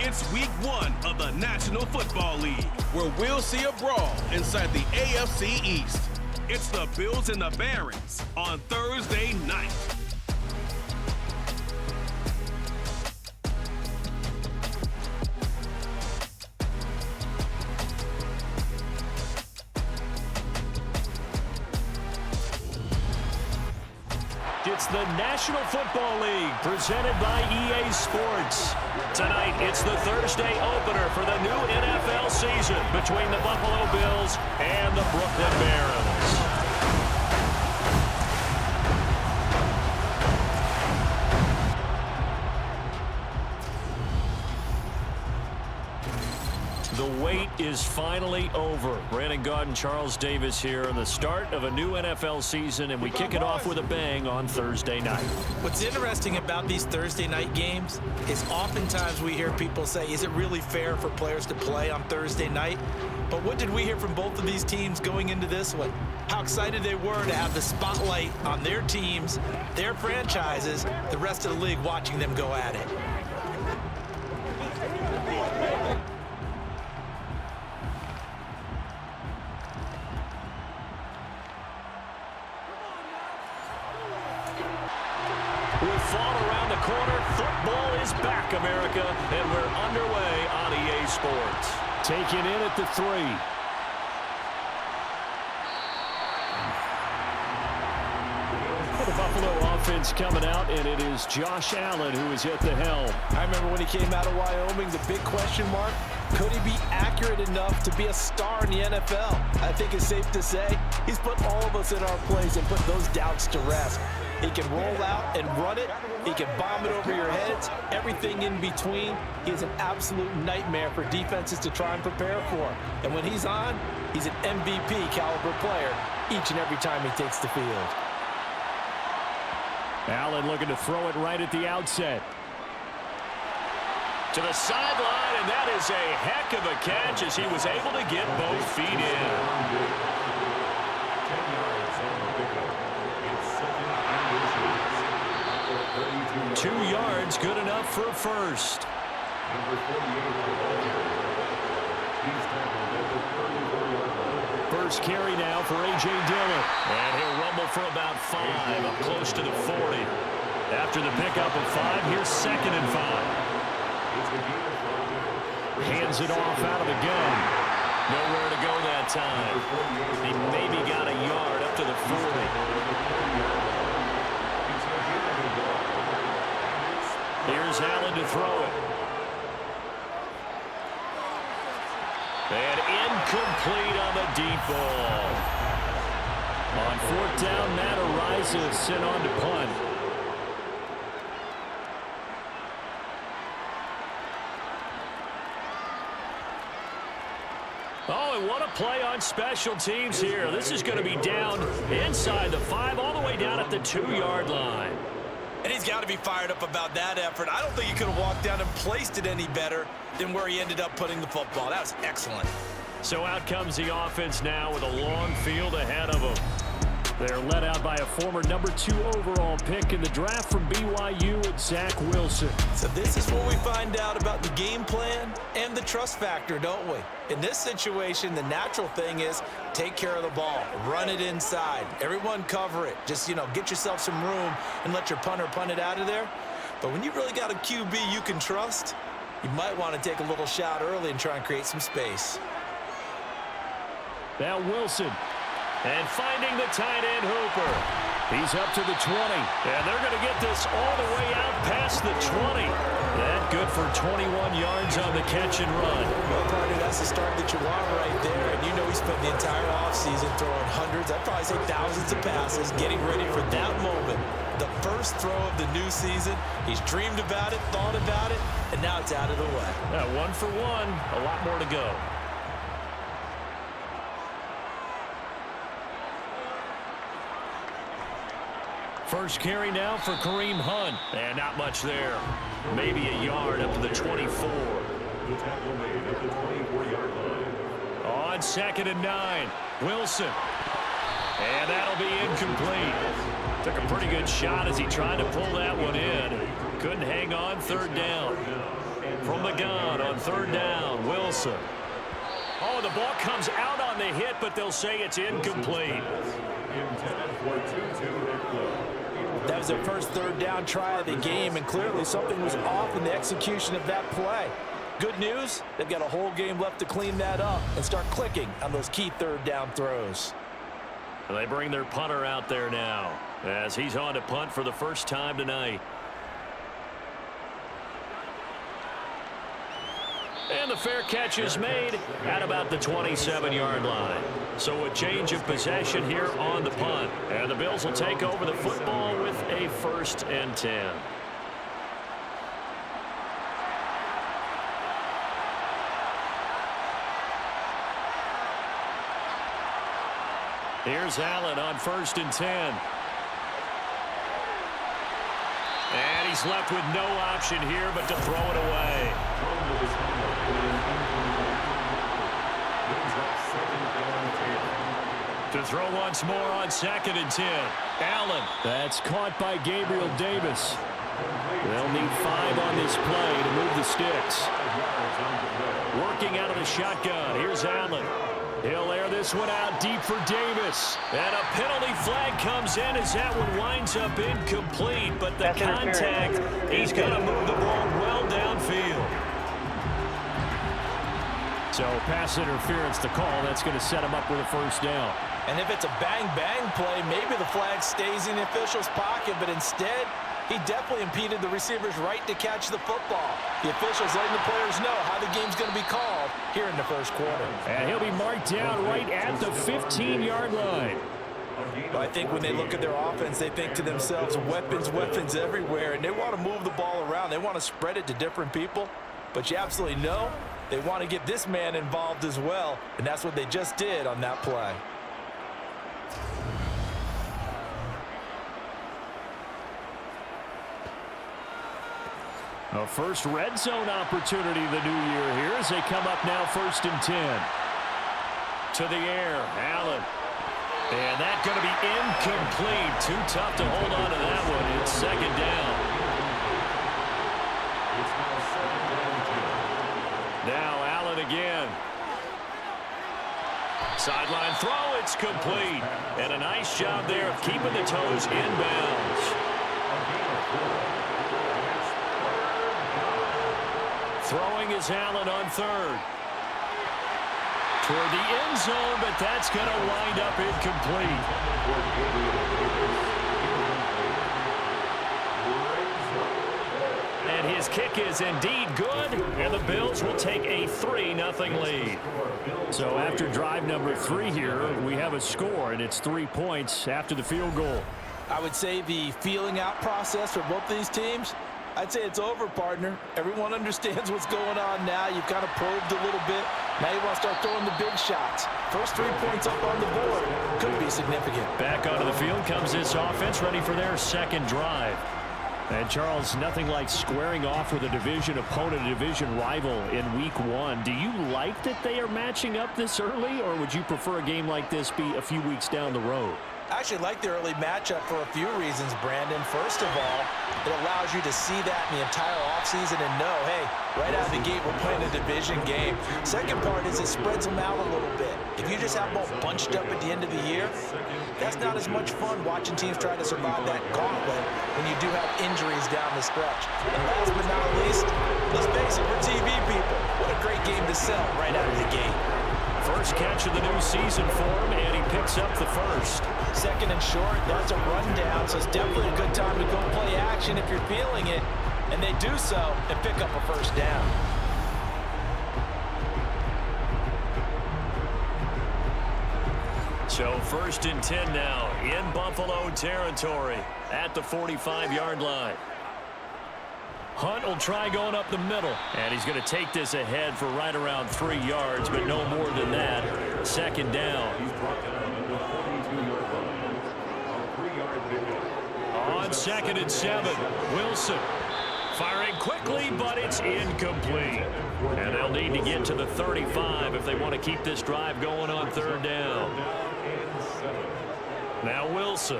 It's week 1 of the National Football League, where we'll see a brawl inside the AFC East. It's the Bills and the Barons on Thursday night. It's the National Football League presented by EA Sports. Tonight, it's the Thursday opener for the new NFL season between the Buffalo Bills and the Brooklyn Barons. The wait is finally over. Brandon Gaud and Charles Davis here on the start of a new NFL season, and we kick it off with a bang on Thursday night. What's interesting about these Thursday night games is oftentimes we hear people say, is it really fair for players to play on Thursday night? But what did we hear from both of these teams going into this one? How excited they were to have the spotlight on their teams, their franchises, the rest of the league watching them go at it. Football is back, America, and we're underway on EA Sports. Taking in at the 3. The Buffalo offense coming out, and it is Josh Allen who is at the helm. I remember when he came out of Wyoming, the big question mark, could he be accurate enough to be a star in the NFL? I think it's safe to say he's put all of us in our place and put those doubts to rest. He can roll out and run it. He can bomb it over your heads. Everything in between. He is an absolute nightmare for defenses to try and prepare for. And when he's on, he's an MVP caliber player each and every time he takes the field. Allen looking to throw it right at the outset. To the sideline, and that is a heck of a catch as he was able to get both feet in. 2 yards, good enough for a first. First carry now for A.J. Dillon. And he'll rumble for about 5, up close to the 40. After the pickup of 5, here's 2nd and 5. Hands it off out of the gun. Nowhere to go that time. He maybe got a yard up to the 40. Here's Allen to throw it. And incomplete on the deep ball. On 4th down, Matt Ariza sent on to punt. Oh, and what a play on special teams here. This is going to be down inside the 5, all the way down at the 2-yard line. And he's got to be fired up about that effort. I don't think he could have walked down and placed it any better than where he ended up putting the football. That was excellent. So out comes the offense now with a long field ahead of them. They're led out by a former number 2 overall pick in the draft from BYU and Zach Wilson. So this is where we find out about the game plan and the trust factor, don't we? In this situation, the natural thing is take care of the ball, run it inside, everyone cover it. Just, get yourself some room and let your punter punt it out of there. But when you really got a QB you can trust, you might want to take a little shot early and try and create some space. Now Wilson. And finding the tight end Hooper. He's up to the 20. And they're going to get this all the way out past the 20. That good for 21 yards on the catch and run. Well, partner, that's the start that you want right there. And you know he spent the entire offseason throwing hundreds, I'd probably say thousands of passes, getting ready for that moment. The first throw of the new season. He's dreamed about it, thought about it, and now it's out of the way. 1 for 1. A lot more to go. First carry now for Kareem Hunt. And not much there. Maybe a yard up to the 24. The tackle made at the 24-yard line. On 2nd and 9. Wilson. And that'll be incomplete. Took a pretty good shot as he tried to pull that one in. Couldn't hang on 3rd down. From the gun on third down, Wilson. Oh, the ball comes out on the hit, but they'll say it's incomplete. That was their first third down try of the game, and clearly something was off in the execution of that play. Good news, they've got a whole game left to clean that up and start clicking on those key third down throws. They bring their punter out there now as he's on to punt for the first time tonight. And the fair catch is made at about the 27-yard line. So a change of possession here on the punt. And the Bills will take over the football with a 1st and 10. Here's Allen on 1st and 10. And he's left with no option here but to throw it away. To throw once more on 2nd and 10. Allen. That's caught by Gabriel Davis. They'll need 5 on this play to move the sticks. Working out of the shotgun. Here's Allen. He'll air this one out deep for Davis. And a penalty flag comes in as that one winds up incomplete. But the contact, he's going to move the ball well downfield. So pass interference to call. That's going to set him up with a 1st down. And if it's a bang-bang play, maybe the flag stays in the official's pocket, but instead, he definitely impeded the receiver's right to catch the football. The officials letting the players know how the game's going to be called here in the first quarter. And he'll be marked down right at the 15-yard line. But I think when they look at their offense, they think to themselves, weapons, weapons everywhere, and they want to move the ball around. They want to spread it to different people. But you absolutely know they want to get this man involved as well, and that's what they just did on that play. A first red zone opportunity the new year here as they come up now 1st and 10. To the air, Allen. And that's going to be incomplete. Too tough to hold on to that one. It's 2nd down. Now Allen again. Sideline throw, it's complete. And a nice job there of keeping the toes inbounds. Throwing is Allen on 3rd. Toward the end zone, but that's going to wind up incomplete. And his kick is indeed good, and the Bills will take a 3-0 lead. So after drive number 3 here, we have a score, and it's 3 points after the field goal. I would say the feeling out process for both these teams, I'd say it's over, partner. Everyone understands what's going on now. You've kind of probed a little bit. Now you want to start throwing the big shots. First 3 points up on the board could be significant. Back onto the field comes this offense, ready for their 2nd drive. And, Charles, nothing like squaring off with a division opponent, a division rival in Week 1. Do you like that they are matching up this early, or would you prefer a game like this be a few weeks down the road? I actually like the early matchup for a few reasons, Brandon. First of all, it allows you to see that in the entire offseason and know, hey, right out of the gate, we're playing a division game. Second part is it spreads them out a little bit. If you just have them all bunched up at the end of the year, that's not as much fun watching teams try to survive that gauntlet when you do have injuries down the stretch. And last but not least, let's face it, we're TV people. What a great game to sell right out of the gate. First catch of the new season for him, and he picks up the 1st. 2nd and short, that's a rundown, so it's definitely a good time to go play action if you're feeling it. And they do so and pick up a 1st down. So 1st and 10 now in Buffalo territory at the 45-yard line. Hunt will try going up the middle, and he's going to take this ahead for right around 3 yards, but no more than that. 2nd down. On 2nd and 7, Wilson firing quickly, but it's incomplete. And they'll need to get to the 35 if they want to keep this drive going on 3rd down. Now Wilson.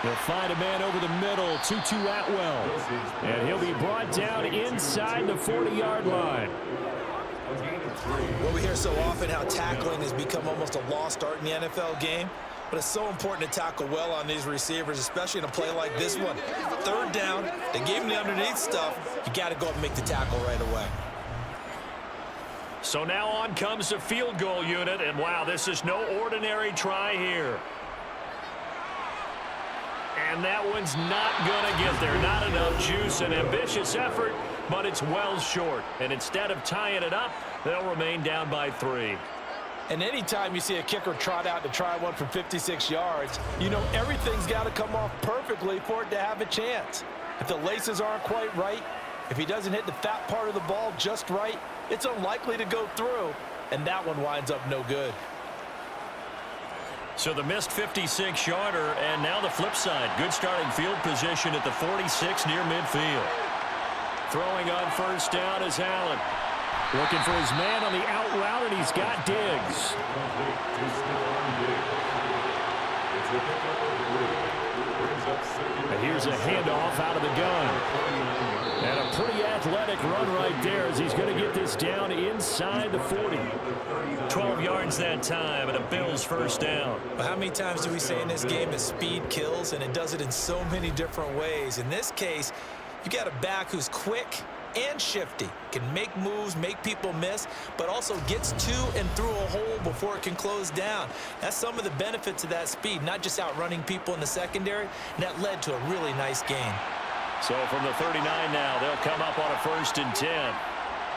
He'll find a man over the middle, Tutu Atwell. And he'll be brought down inside the 40-yard line. Well, we hear so often how tackling has become almost a lost art in the NFL game. But it's so important to tackle well on these receivers, especially in a play like this one. Third down, they gave him the underneath stuff. You got to go up and make the tackle right away. So now on comes the field goal unit, and wow, this is no ordinary try here. And that one's not going to get there. Not enough juice. An ambitious effort, but it's well short. And instead of tying it up, they'll remain down by 3. And anytime you see a kicker trot out to try one from 56 yards, you know everything's got to come off perfectly for it to have a chance. If the laces aren't quite right, if he doesn't hit the fat part of the ball just right, it's unlikely to go through, and that one winds up no good. So the missed 56-yarder, and now the flip side. Good starting field position at the 46 near midfield. Throwing on first down is Allen. Looking for his man on the out route, and he's got Diggs. And here's a handoff out of the gun. And a pretty athletic run right there as he's going to get this down inside the 40. 12 yards that time, and a Bills first down. Well, how many times do we say in this game that speed kills, and it does it in so many different ways? In this case, you got a back who's quick and shifty, can make moves, make people miss, but also gets to and through a hole before it can close down. That's some of the benefits of that speed, not just outrunning people in the secondary, and that led to a really nice gain. So from the 39 now, they'll come up on a 1st and 10.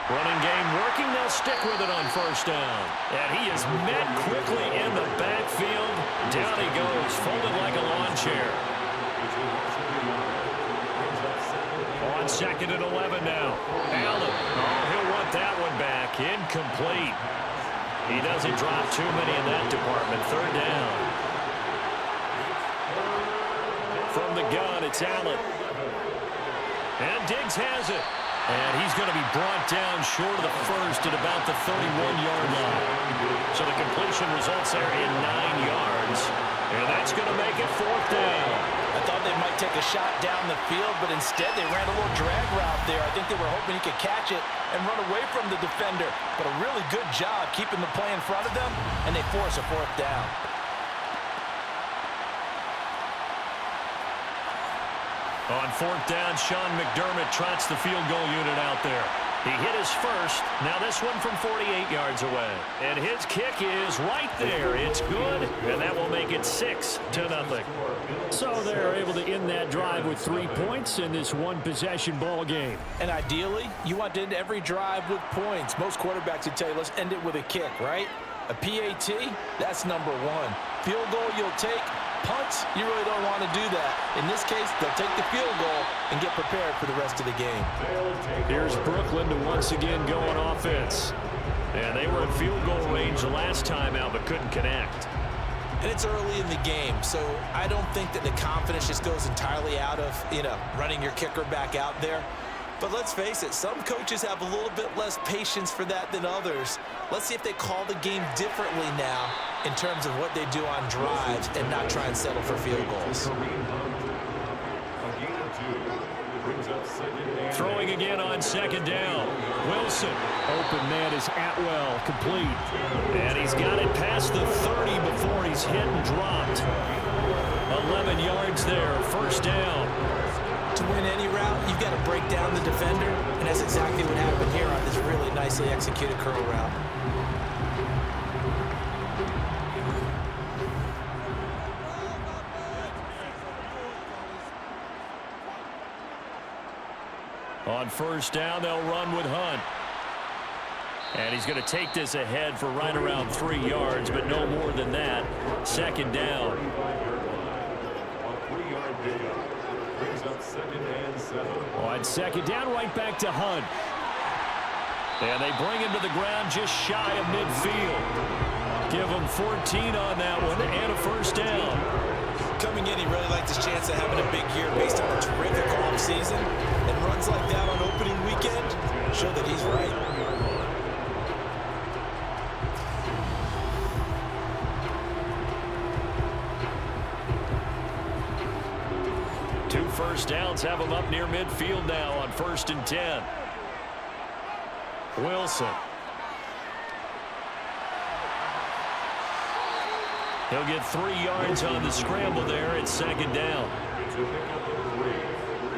Running game working, they'll stick with it on first down. And he is met quickly in the backfield. Down he goes, folded like a lawn chair. On 2nd and 11 now. Allen, he'll want that one back. Incomplete. He doesn't drop too many in that department. 3rd down. From the gun, it's Allen. And Diggs has it. And he's going to be brought down short of the first at about the 31-yard line. So the completion results there in 9 yards. And that's going to make it 4th down. I thought they might take a shot down the field, but instead they ran a little drag route there. I think they were hoping he could catch it and run away from the defender. But a really good job keeping the play in front of them, and they force a 4th down. On 4th down, Sean McDermott trots the field goal unit out there. He hit his first. Now this one from 48 yards away. And his kick is right there. It's good, and that will make it 6-0. So they're able to end that drive with 3 points in this one-possession ball game. And ideally, you want to end every drive with points. Most quarterbacks would tell you, let's end it with a kick, right? A PAT, that's number 1. Field goal you'll take. Punts, you really don't want to do that. In this case, they'll take the field goal and get prepared for the rest of the game. Here's Brooklyn to once again go on offense. And they were at field goal range the last time out, but couldn't connect. And it's early in the game, so I don't think that the confidence just goes entirely out of, running your kicker back out there. But let's face it, some coaches have a little bit less patience for that than others. Let's see if they call the game differently now in terms of what they do on drives and not try and settle for field goals. Throwing again on 2nd down. Wilson. Open man is Atwell, complete. And he's got it past the 30 before he's hit and dropped. 11 yards there, 1st down. To win any route, you've got to break down the defender, and that's exactly what happened here on this really nicely executed curl route. On 1st down, they'll run with Hunt. And he's going to take this ahead for right around 3 yards, but no more than that. 2nd down. On 2nd down, right back to Hunt. And they bring him to the ground just shy of midfield. Give him 14 on that one and a 1st down. Coming in, he really liked his chance of having a big year based on a terrific offseason. And runs like that on opening weekend show that he's right. Two 1st downs have him up near midfield now on 1st and 10. Wilson. He'll get 3 yards on the scramble there. It's second down. It's a pickup of 3.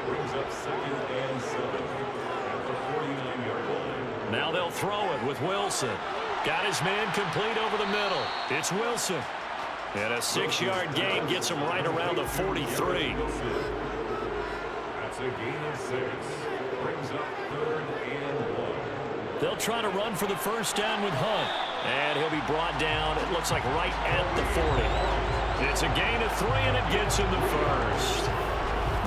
Brings up 2nd and 7 at the 49-yard line. Now they'll throw it with Wilson. Got his man complete over the middle. It's Wilson. And a 6-yard gain gets him right around the 43. That's a gain of 6. Brings up 3rd and 1. They'll try to run for the first down with Hunt. And he'll be brought down, it looks like right at the 40. It's a gain of 3, and it gets him the first.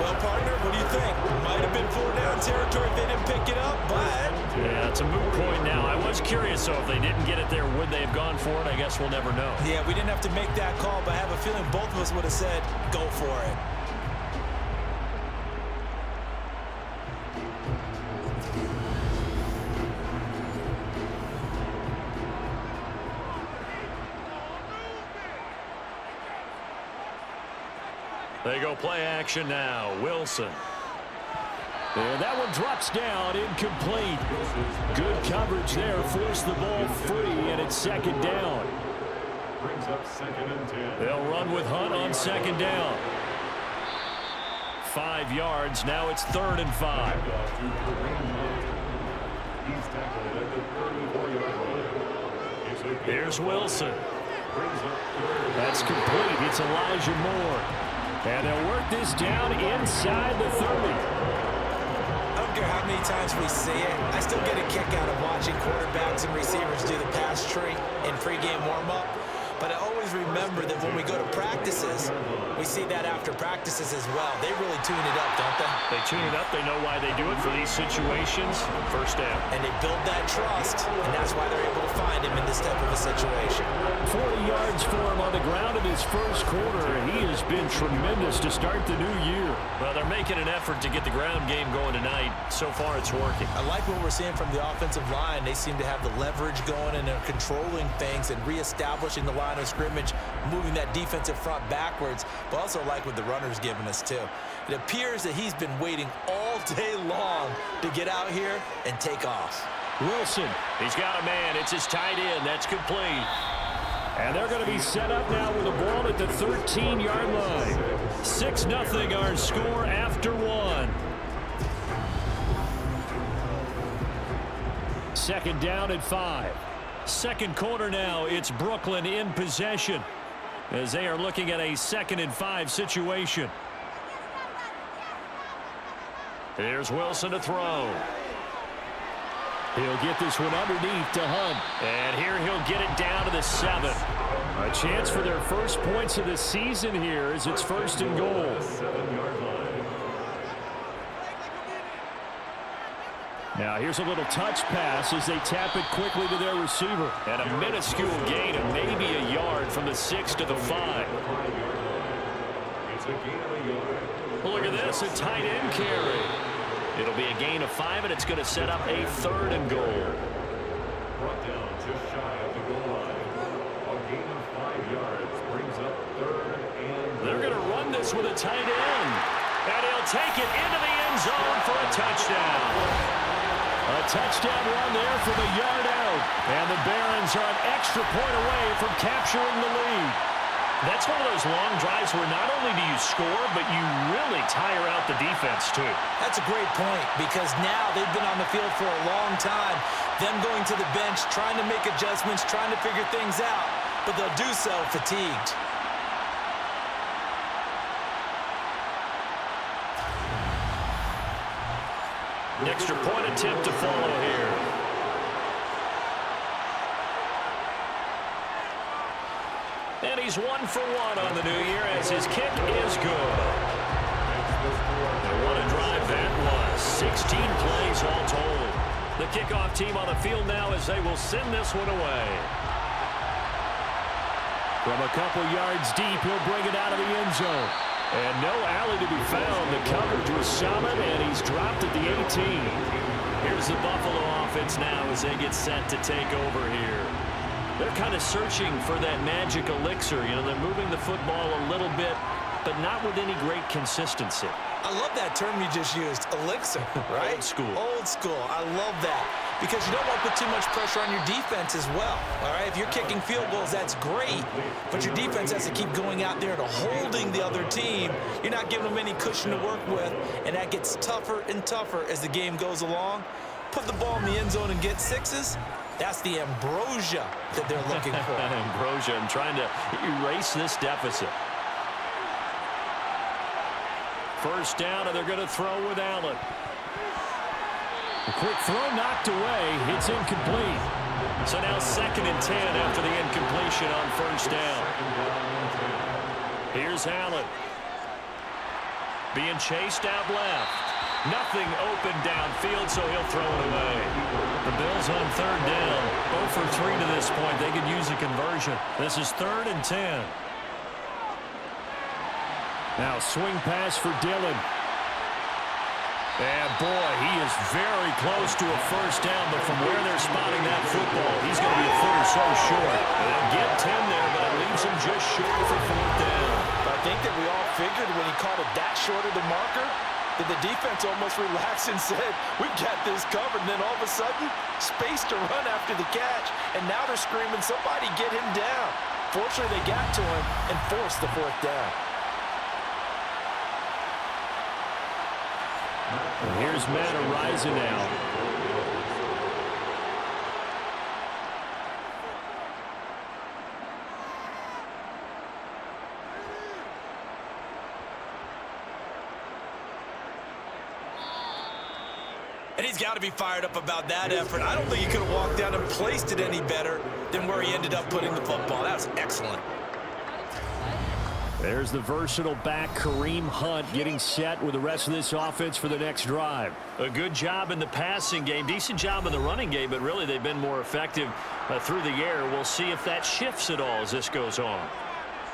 Well, partner, what do you think? Might have been 4-down territory if they didn't pick it up, but... Yeah, it's a moot point now. I was curious, so if they didn't get it there, would they have gone for it? I guess we'll never know. Yeah, we didn't have to make that call, but I have a feeling both of us would have said, go for it. They go play action now. Wilson. And that one drops down, incomplete. Good coverage there, forced the ball free, and it's second down. Brings up 2nd and 10. They'll run with Hunt on second down. 5 yards, now it's 3rd and 5. He's tackled at the 34-yard line. Here's Wilson. Brings up 3rd. That's complete. It's Elijah Moore. And they'll work this down inside the 30. I don't care how many times we see it. I still get a kick out of watching quarterbacks and receivers do the pass tree in pregame warm-up. But I always remember that when we go to practices, we see that after practices as well. They really tune it up, don't they? They tune it up. They know why they do it for these situations. First down. And they build that trust, and that's why they're able to find him in this type of a situation. 40 yards for him on the ground in his first quarter, and he has been tremendous to start the new year. Well, they're making an effort to get the ground game going tonight. So far, it's working. I like what we're seeing from the offensive line. They seem to have the leverage going, and they're controlling things and reestablishing the line of scrimmage, moving that defensive front backwards, but also like what the runner's giving us too. It appears that he's been waiting all day long to get out here and take off. Wilson. He's got a man. It's his tight end. That's complete. And they're going to be set up now with the ball at the 13-yard line. 6-0 our score after 1. Second down at 5. Second quarter now. It's Brooklyn in possession as they are looking at a 2nd and 5 situation. Here's Wilson to throw. He'll get this one underneath to Hunt. And here he'll get it down to the 7. A chance for their first points of the season here as it's 1st and goal. 7-yard line. Now here's a little touch pass as they tap it quickly to their receiver. And a minuscule gain of maybe a yard from the 6 to the 5. It's a gain of a yard. Look at this, a tight end carry. It'll be a gain of 5, and it's going to set up a 3rd and goal. Brought down just shy of the goal line. A gain of 5 yards brings up 3rd and goal. They're going to run this with a tight end. And he'll take it into the end zone for a touchdown. A touchdown run there from a yard out. And the Barons are an extra point away from capturing the lead. That's one of those long drives where not only do you score, but you really tire out the defense, too. That's a great point because now they've been on the field for a long time. Them going to the bench, trying to make adjustments, trying to figure things out, but they'll do so fatigued. An extra point attempt to follow here. And he's 1 for 1 on the new year as his kick is good. And what a drive that was. 16 plays all told. The kickoff team on the field now as they will send this one away. From a couple yards deep, he'll bring it out of the end zone. And no alley to be found. The coverage was solid, and he's dropped at the 18. Here's the Buffalo offense now as they get set to take over here. They're kind of searching for that magic elixir. You know, they're moving the football a little bit, but not with any great consistency. I love that term you just used, elixir, right? Old school. Old school. I love that. Because you don't want to put too much pressure on your defense as well. All right, if you're kicking field goals, that's great. But your defense has to keep going out there to holding the other team. You're not giving them any cushion to work with, and that gets tougher and tougher as the game goes along. Put the ball in the end zone and get sixes. That's the ambrosia that they're looking for. Ambrosia, I'm trying to erase this deficit. First down, and they're going to throw with Allen. A quick throw knocked away. It's incomplete. So now 2nd and 10 after the incompletion on first down. Here's Allen. Being chased out left. Nothing open downfield, so he'll throw it away. The Bills on 3rd down. 0 for 3 to this point. They could use a conversion. This is 3rd and 10. Now swing pass for Dillon. And boy, he is very close to a first down, but from where they're spotting that football, he's going to be a foot or so short. They'll get 10 there, but it leaves him just short for 4th down. I think that we all figured when he caught it that short of the marker that the defense almost relaxed and said, we've got this covered. And then all of a sudden, space to run after the catch. And now they're screaming, somebody get him down. Fortunately, they got to him and forced the 4th down. And here's Matt Araiza now. And he's got to be fired up about that effort. I don't think he could have walked down and placed it any better than where he ended up putting the football. That was excellent. There's the versatile back, Kareem Hunt, getting set with the rest of this offense for the next drive. A good job in the passing game, decent job in the running game, but really they've been more effective through the air. We'll see if that shifts at all as this goes on.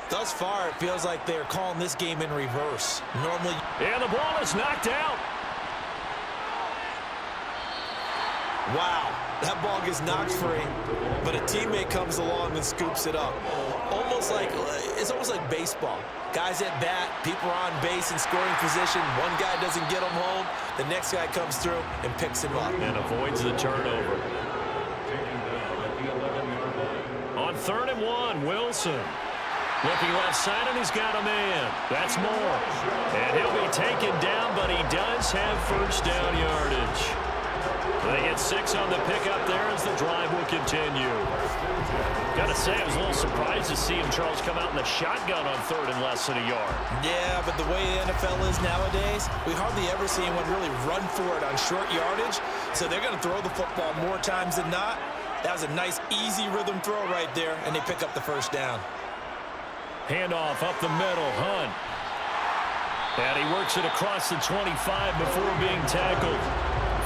Thus far, it feels like they're calling this game in reverse. Normally, and the ball is knocked out. wow, that ball gets knocked free, but a teammate comes along and scoops it up. It's almost like baseball. Guys at bat, people are on base in scoring position. One guy doesn't get him home. The next guy comes through and picks him up. And avoids the turnover. On 3rd and 1, Wilson. Looking left side, and he's got a man. That's Moore. And he'll be taken down, but he does have first down yardage. They get 6 on the pickup there as the drive will continue. Got to say, I was a little surprised to see him, Charles, come out in the shotgun on 3rd and less than a yard. Yeah, but the way the NFL is nowadays, we hardly ever see anyone really run for it on short yardage. So they're going to throw the football more times than not. That was a nice, easy rhythm throw right there, and they pick up the first down. Handoff up the middle, Hunt. And he works it across the 25 before being tackled.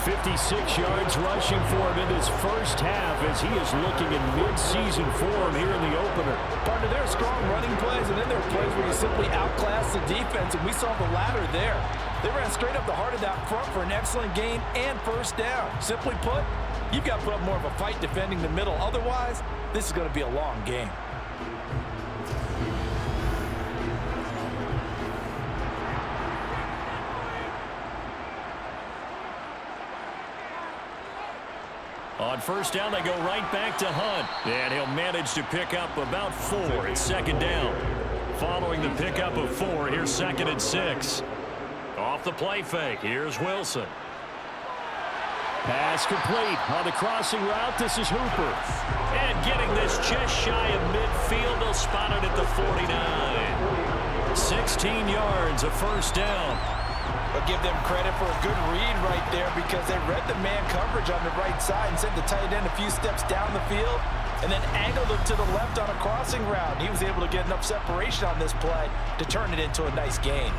56 yards rushing for him in this first half as he is looking in mid-season form here in the opener. Partner, there are strong running plays, and then there are plays where you simply outclass the defense, and we saw the latter there. They ran straight up the heart of that front for an excellent gain and first down. Simply put, you've got to put up more of a fight defending the middle. Otherwise, this is going to be a long game. On first down, they go right back to Hunt. And he'll manage to pick up about 4. It's 2nd down. Following the pickup of 4, here's 2nd and 6. Off the play fake, here's Wilson. Pass complete on the crossing route. This is Hooper. And getting this just shy of midfield, they'll spot it at the 49. 16 yards, a first down. But give them credit for a good read right there because they read the man coverage on the right side and sent the tight end a few steps down the field and then angled him to the left on a crossing route. He was able to get enough separation on this play to turn it into a nice gain.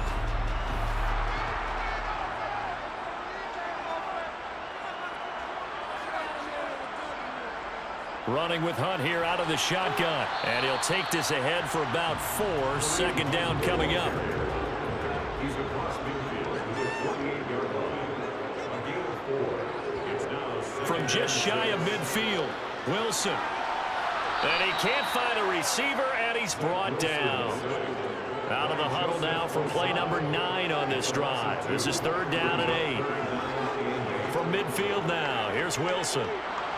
Running with Hunt here out of the shotgun. And he'll take this ahead for about 4. 2nd down coming up. He's across midfield to the 48-yard line. A gain of 4. It's now From just shy of midfield, Wilson. And he can't find a receiver, and he's brought down. Out of the huddle now for play number 9 on this drive. This is 3rd down and 8. From midfield now, here's Wilson.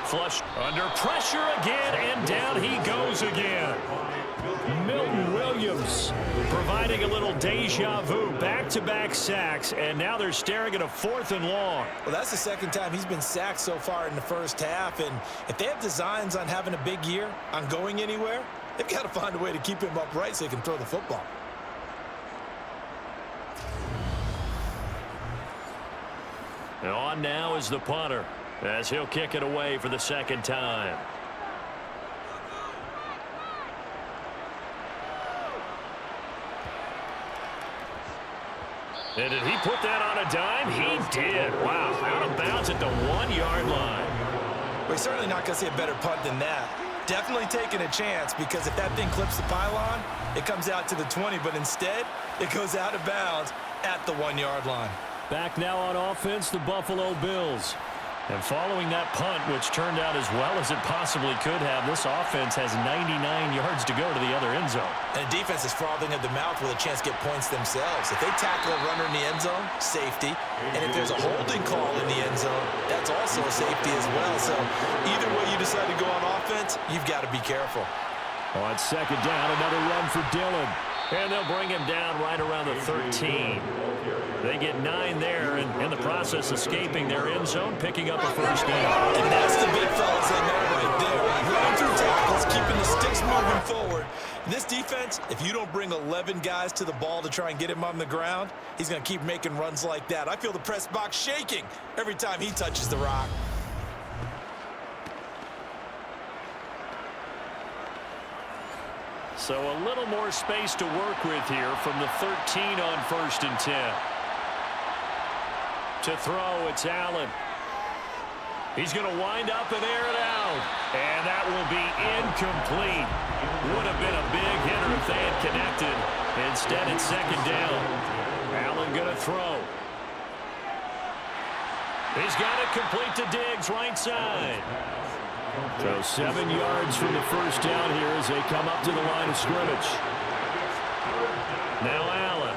Flush under pressure again, and down he goes again. Milton Williams providing a little deja vu. Back-to-back sacks, and now they're staring at a 4th and long. Well, that's the 2nd time he's been sacked so far in the first half, and if they have designs on having a big year, on going anywhere, they've got to find a way to keep him upright so he can throw the football. And on now is the punter, as he'll kick it away for the 2nd time. And did he put that on a dime? He did. Wow, out of bounds at the 1-yard line. We're certainly not going to see a better punt than that. Definitely taking a chance, because if that thing clips the pylon, it comes out to the 20, but instead, it goes out of bounds at the 1-yard line. Back now on offense, the Buffalo Bills. And following that punt, which turned out as well as it possibly could have, this offense has 99 yards to go to the other end zone. And the defense is frothing at the mouth with a chance to get points themselves. If they tackle a runner in the end zone, safety. And if there's a holding call in the end zone, that's also a safety as well. So either way you decide to go on offense, you've got to be careful. On 2nd down, another run for Dillon. And they'll bring him down right around the 13. They get 9 there, and in the process escaping their end zone, picking up a 1st down. And that's the big fellas they know right there. Running through tackles, keeping the sticks moving forward. This defense, if you don't bring 11 guys to the ball to try and get him on the ground, he's going to keep making runs like that. I feel the press box shaking every time he touches the rock. So a little more space to work with here from the 13 on 1st and 10. To throw, it's Allen. He's going to wind up and air it out. And that will be incomplete. Would have been a big hitter if they had connected. Instead, it's 2nd down. Allen going to throw. He's got it complete to Diggs, right side. So 7 yards from the 1st down here as they come up to the line of scrimmage. Now Allen.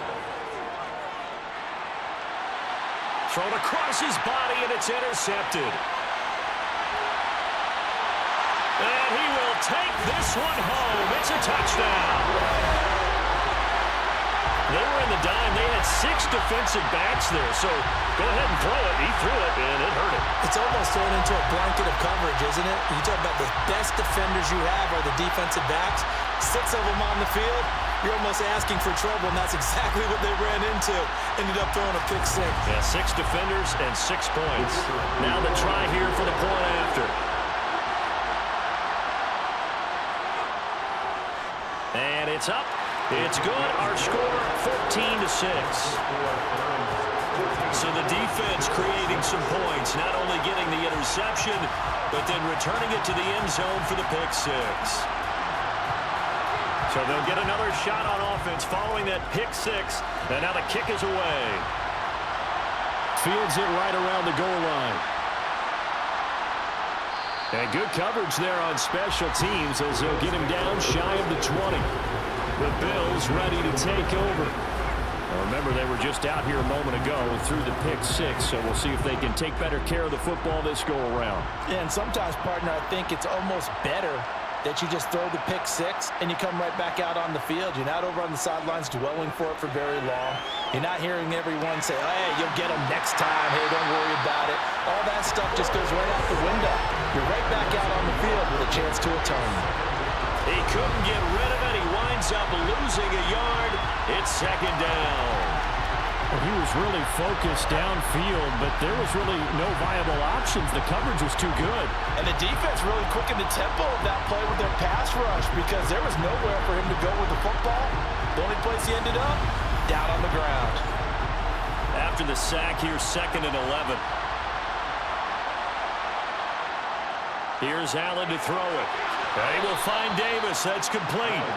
Thrown across his body, and it's intercepted. And he will take this one home. It's a touchdown. They were in the dime. They had 6 defensive backs there, so go ahead and throw it. He threw it, and it hurt him. It's almost thrown into a blanket of coverage, isn't it? You talk about the best defenders you have are the defensive backs. 6 of them on the field. You're almost asking for trouble, and that's exactly what they ran into. Ended up throwing a pick 6. Yeah, 6 defenders and 6 points. Now the try here for the point after. And it's up. It's good. Our score, 14-6. So the defense creating some points, not only getting the interception, but then returning it to the end zone for the pick 6. So they'll get another shot on offense following that pick 6, and now the kick is away. Fields it right around the goal line. And good coverage there on special teams as they'll get him down shy of the 20. The Bills ready to take over. Now remember, they were just out here a moment ago and threw the pick 6, so we'll see if they can take better care of the football this go-around. Yeah, and sometimes, partner, I think it's almost better that you just throw the pick 6 and you come right back out on the field. You're not over on the sidelines dwelling for it for very long. You're not hearing everyone say, hey, you'll get them next time. Hey, don't worry about it. All that stuff just goes right out the window. You're right back out on the field with a chance to atone. He couldn't get rid of it. He winds up losing a yard. It's 2nd down. Well, he was really focused downfield, but there was really no viable options. The coverage was too good. And the defense really quickened the tempo of that play with their pass rush because there was nowhere for him to go with the football. The only place he ended up, down on the ground. After the sack, here's 2nd and 11. Here's Allen to throw it. They will find Davis. That's complete.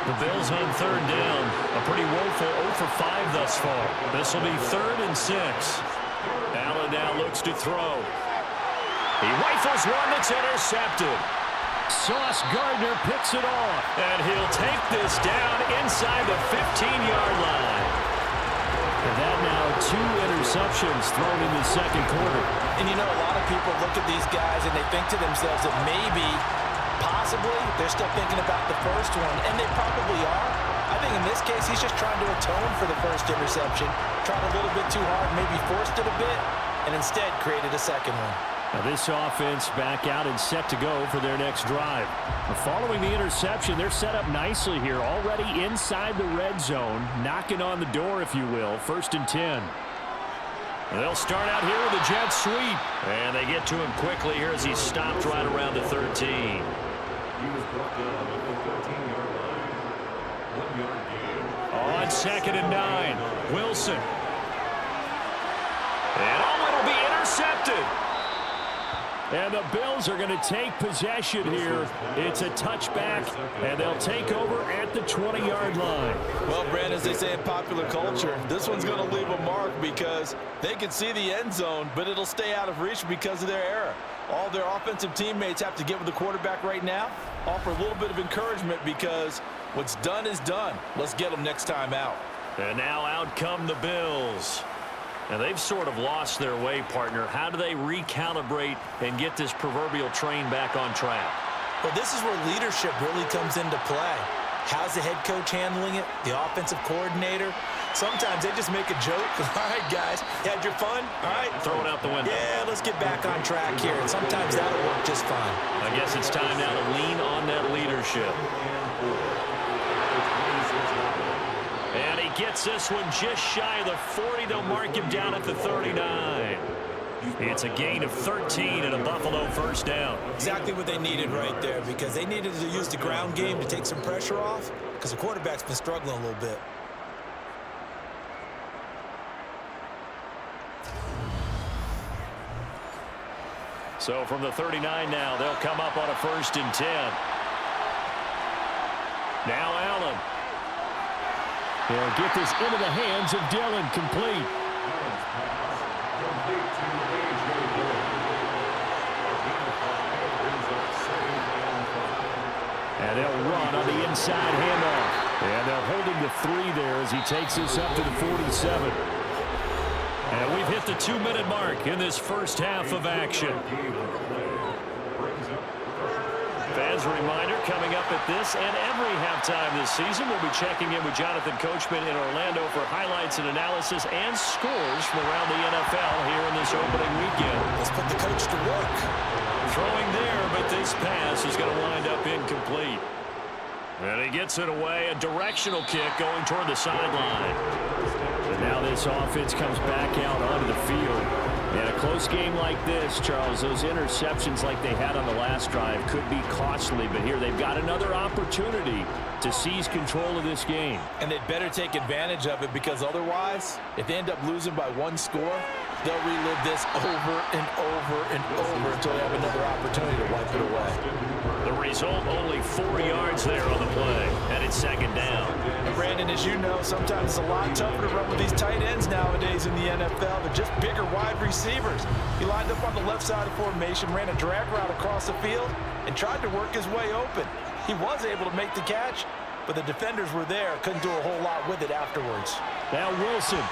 The Bills on 3rd down. A pretty woeful 0 for 5 thus far. This will be 3rd and 6. Allen now looks to throw. He rifles one that's intercepted. Sauce Gardner picks it off, and he'll take this down inside the 15-yard line. And that now 2 interceptions thrown in the second quarter. And you know, a lot of people look at these guys and they think to themselves that maybe, possibly, they're still thinking about the first one, and they probably are. I think in this case, he's just trying to atone for the first interception, tried a little bit too hard, maybe forced it a bit, and instead created a second one. Now this offense back out and set to go for their next drive. Following the interception, they're set up nicely here, already inside the red zone, knocking on the door, if you will. 1st and 10. They'll start out here with a jet sweep, and they get to him quickly here as he's stopped right around the 13. He was brought down at the 13-yard line. 1-yard gain. On 2nd and 9, Wilson. And it'll be intercepted. And the Bills are going to take possession here. It's a touchback, and they'll take over at the 20-yard line. Well, Brandon, as they say in popular culture, this one's going to leave a mark because they can see the end zone, but it'll stay out of reach because of their error. All their offensive teammates have to get with the quarterback right now, offer a little bit of encouragement because what's done is done. Let's get them next time out. And now out come the Bills. And they've sort of lost their way, partner. How do they recalibrate and get this proverbial train back on track? Well, this is where leadership really comes into play. How's the head coach handling it? The offensive coordinator? Sometimes they just make a joke. All right, guys, you had your fun? All right. Throw it out the window. Yeah, let's get back on track here. And sometimes that'll work just fine. I guess it's time now to lean on that leadership. And he gets this one just shy of the 40. They'll mark him down at the 39. It's a gain of 13 and a Buffalo first down. Exactly what they needed right there because they needed to use the ground game to take some pressure off because the quarterback's been struggling a little bit. So from the 39 now, they'll come up on a 1st and 10. Now Allen. They'll get this into the hands of Dillon, complete. And they'll run on the inside handoff. And they'll hold him to 3 there as he takes this up to the 47. And we've hit the 2-minute mark in this first half of action. Fans, a reminder, coming up at this and every halftime this season, we'll be checking in with Jonathan Coachman in Orlando for highlights and analysis and scores from around the NFL here in this opening weekend. Let's put the coach to work. Throwing there, but this pass is going to wind up incomplete. And he gets it away, a directional kick going toward the sideline. And now this offense comes back out onto the field. And a close game like this, Charles, those interceptions like they had on the last drive could be costly. But here they've got another opportunity to seize control of this game. And they'd better take advantage of it because otherwise, if they end up losing by 1 score, they'll relive this over and over and over until they have another opportunity to wipe it away. The result, only 4 yards there on the play. And it's 2nd down. And Brandon, as you know, sometimes it's a lot tougher to run with these tight ends nowadays in the NFL. They're just bigger wide receivers. He lined up on the left side of formation, ran a drag route across the field, and tried to work his way open. He was able to make the catch, but the defenders were there. Couldn't do a whole lot with it afterwards. Now Wilson.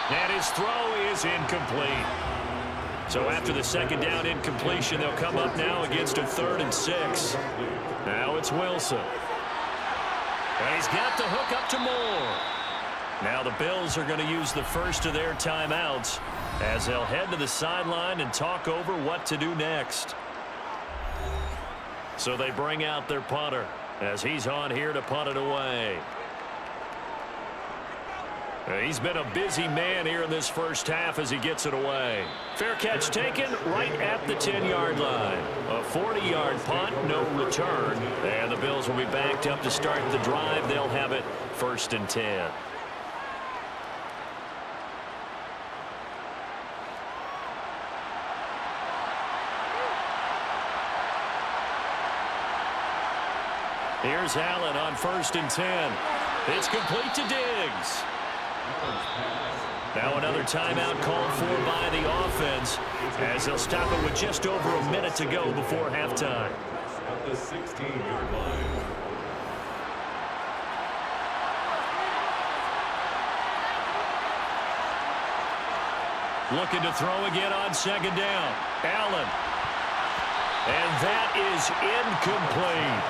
And his throw is incomplete. So after the 2nd down incompletion, they'll come up now against a 3rd and 6. Now it's Wilson. And he's got the hook up to Moore. Now the Bills are going to use the first of their timeouts as they'll head to the sideline and talk over what to do next. So they bring out their punter as he's on here to punt it away. He's been a busy man here in this first half as he gets it away. Fair catch taken right at the 10-yard line. A 40-yard punt, no return. And the Bills will be backed up to start the drive. They'll have it 1st and 10. Here's Allen on 1st and 10. It's complete to Diggs. Now another timeout called for by the offense as they'll stop it with just over a minute to go before halftime. at the 16-yard line. Looking to throw again on second down. Allen. And that is incomplete.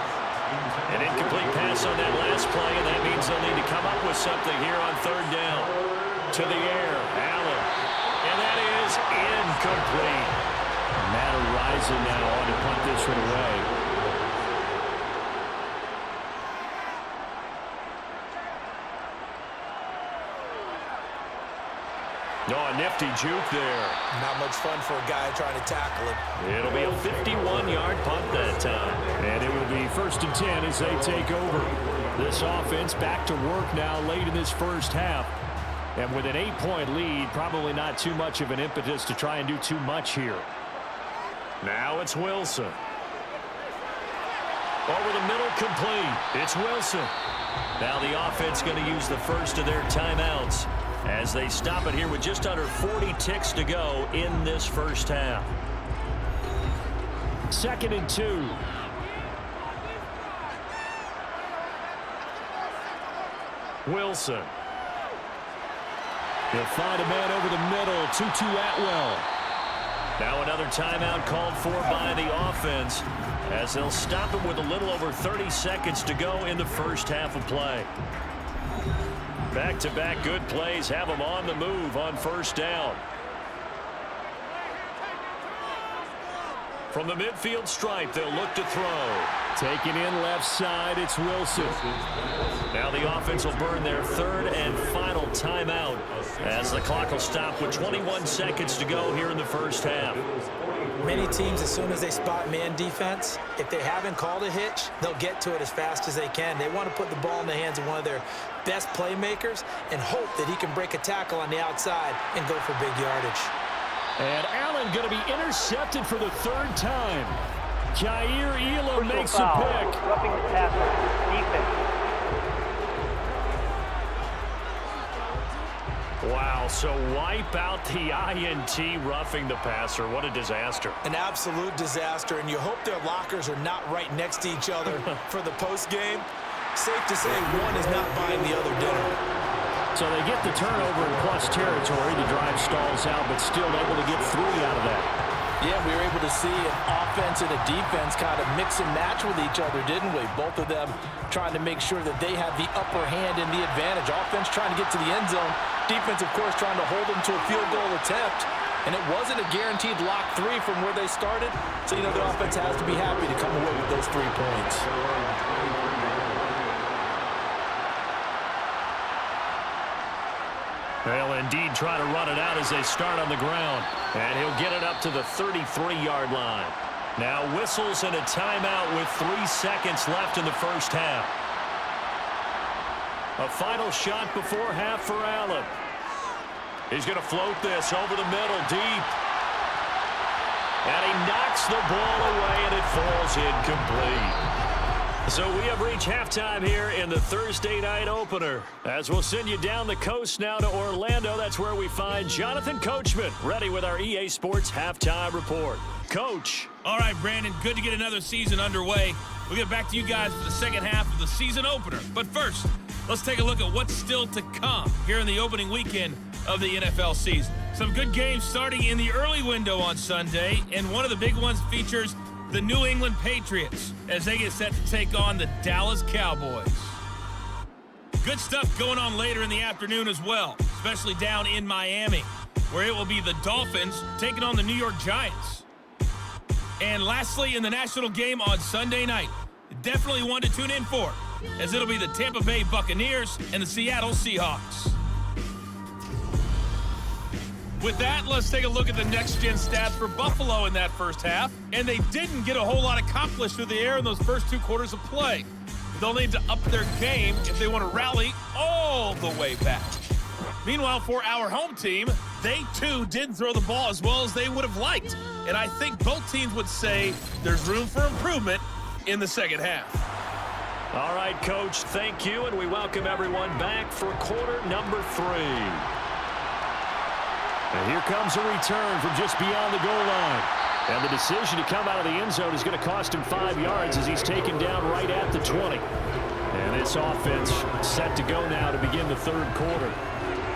An incomplete pass on that last play, and that means they'll need to come up with something here on third down. To the air, Allen. And that is incomplete. Matt Rising now on to punt this one away. Oh, a nifty juke there. Not much fun for a guy trying to tackle him. It'll be a 51-yard punt that time. And it will be 1st and 10 as they take over. This offense back to work now late in this first half. And with an 8-point lead, probably not too much of an impetus to try and do too much here. Now it's Wilson. Over the middle, complete. It's Wilson. Now the offense going to use the first of their timeouts as they stop it here with just under 40 ticks to go in this first half. 2nd and 2. Wilson. He'll find a man over the middle. Tutu Atwell. Now another timeout called for by the offense as they'll stop it with a little over 30 seconds to go in the first half of play. Back-to-back good plays have them on the move on first down. From the midfield stripe, they'll look to throw. Taking in left side, it's Wilson. Now the offense will burn their third and final timeout as the clock will stop with 21 seconds to go here in the first half. Many teams, as soon as they spot man defense, if they haven't called a hitch, they'll get to it as fast as they can. They want to put the ball in the hands of one of their best playmakers and hope that he can break a tackle on the outside and go for big yardage. And Allen going to be intercepted for the 3rd time. Jair Elam makes a pick. Roughing the passer, defense. Wow, so wipe out the INT roughing the passer. What a disaster. An absolute disaster, and you hope their lockers are not right next to each other for the postgame. Safe to say one is not buying the other dinner. So they get the turnover in plus territory. The drive stalls out, but still able to get 3 out of that. Yeah, we were able to see an offense and a defense kind of mix and match with each other, didn't we? Both of them trying to make sure that they have the upper hand and the advantage. Offense trying to get to the end zone. Defense, of course, trying to hold them to a field goal attempt. And it wasn't a guaranteed lock 3 from where they started. So, you know, the offense has to be happy to come away with those 3 points. They'll indeed try to run it out as they start on the ground. And he'll get it up to the 33-yard line. Now whistles and a timeout with 3 seconds left in the first half. A final shot before half for Allen. He's going to float this over the middle, deep. And he knocks the ball away, and it falls incomplete. So we have reached halftime here in the Thursday night opener. As we'll send you down the coast now to Orlando, that's where we find Jonathan Coachman, ready with our EA Sports halftime report. Coach. All right, Brandon, good to get another season underway. We'll get back to you guys for the second half of the season opener. But first, let's take a look at what's still to come here in the opening weekend of the NFL season. Some good games starting in the early window on Sunday, and one of the big ones features the New England Patriots as they get set to take on the Dallas Cowboys. Good stuff going on later in the afternoon as well, especially down in Miami, where it will be the Dolphins taking on the New York Giants. And lastly, in the national game on Sunday night, definitely one to tune in for, as it'll be the Tampa Bay Buccaneers and the Seattle Seahawks. With that, let's take a look at the next-gen stats for Buffalo in that first half. And they didn't get a whole lot accomplished through the air in those first 2 quarters of play. They'll need to up their game if they want to rally all the way back. Meanwhile, for our home team, they too didn't throw the ball as well as they would have liked. And I think both teams would say there's room for improvement in the second half. All right, Coach, thank you, and we welcome everyone back for quarter number 3. And here comes a return from just beyond the goal line. And the decision to come out of the end zone is going to cost him 5 yards as he's taken down right at the 20. And this offense set to go now to begin the third quarter.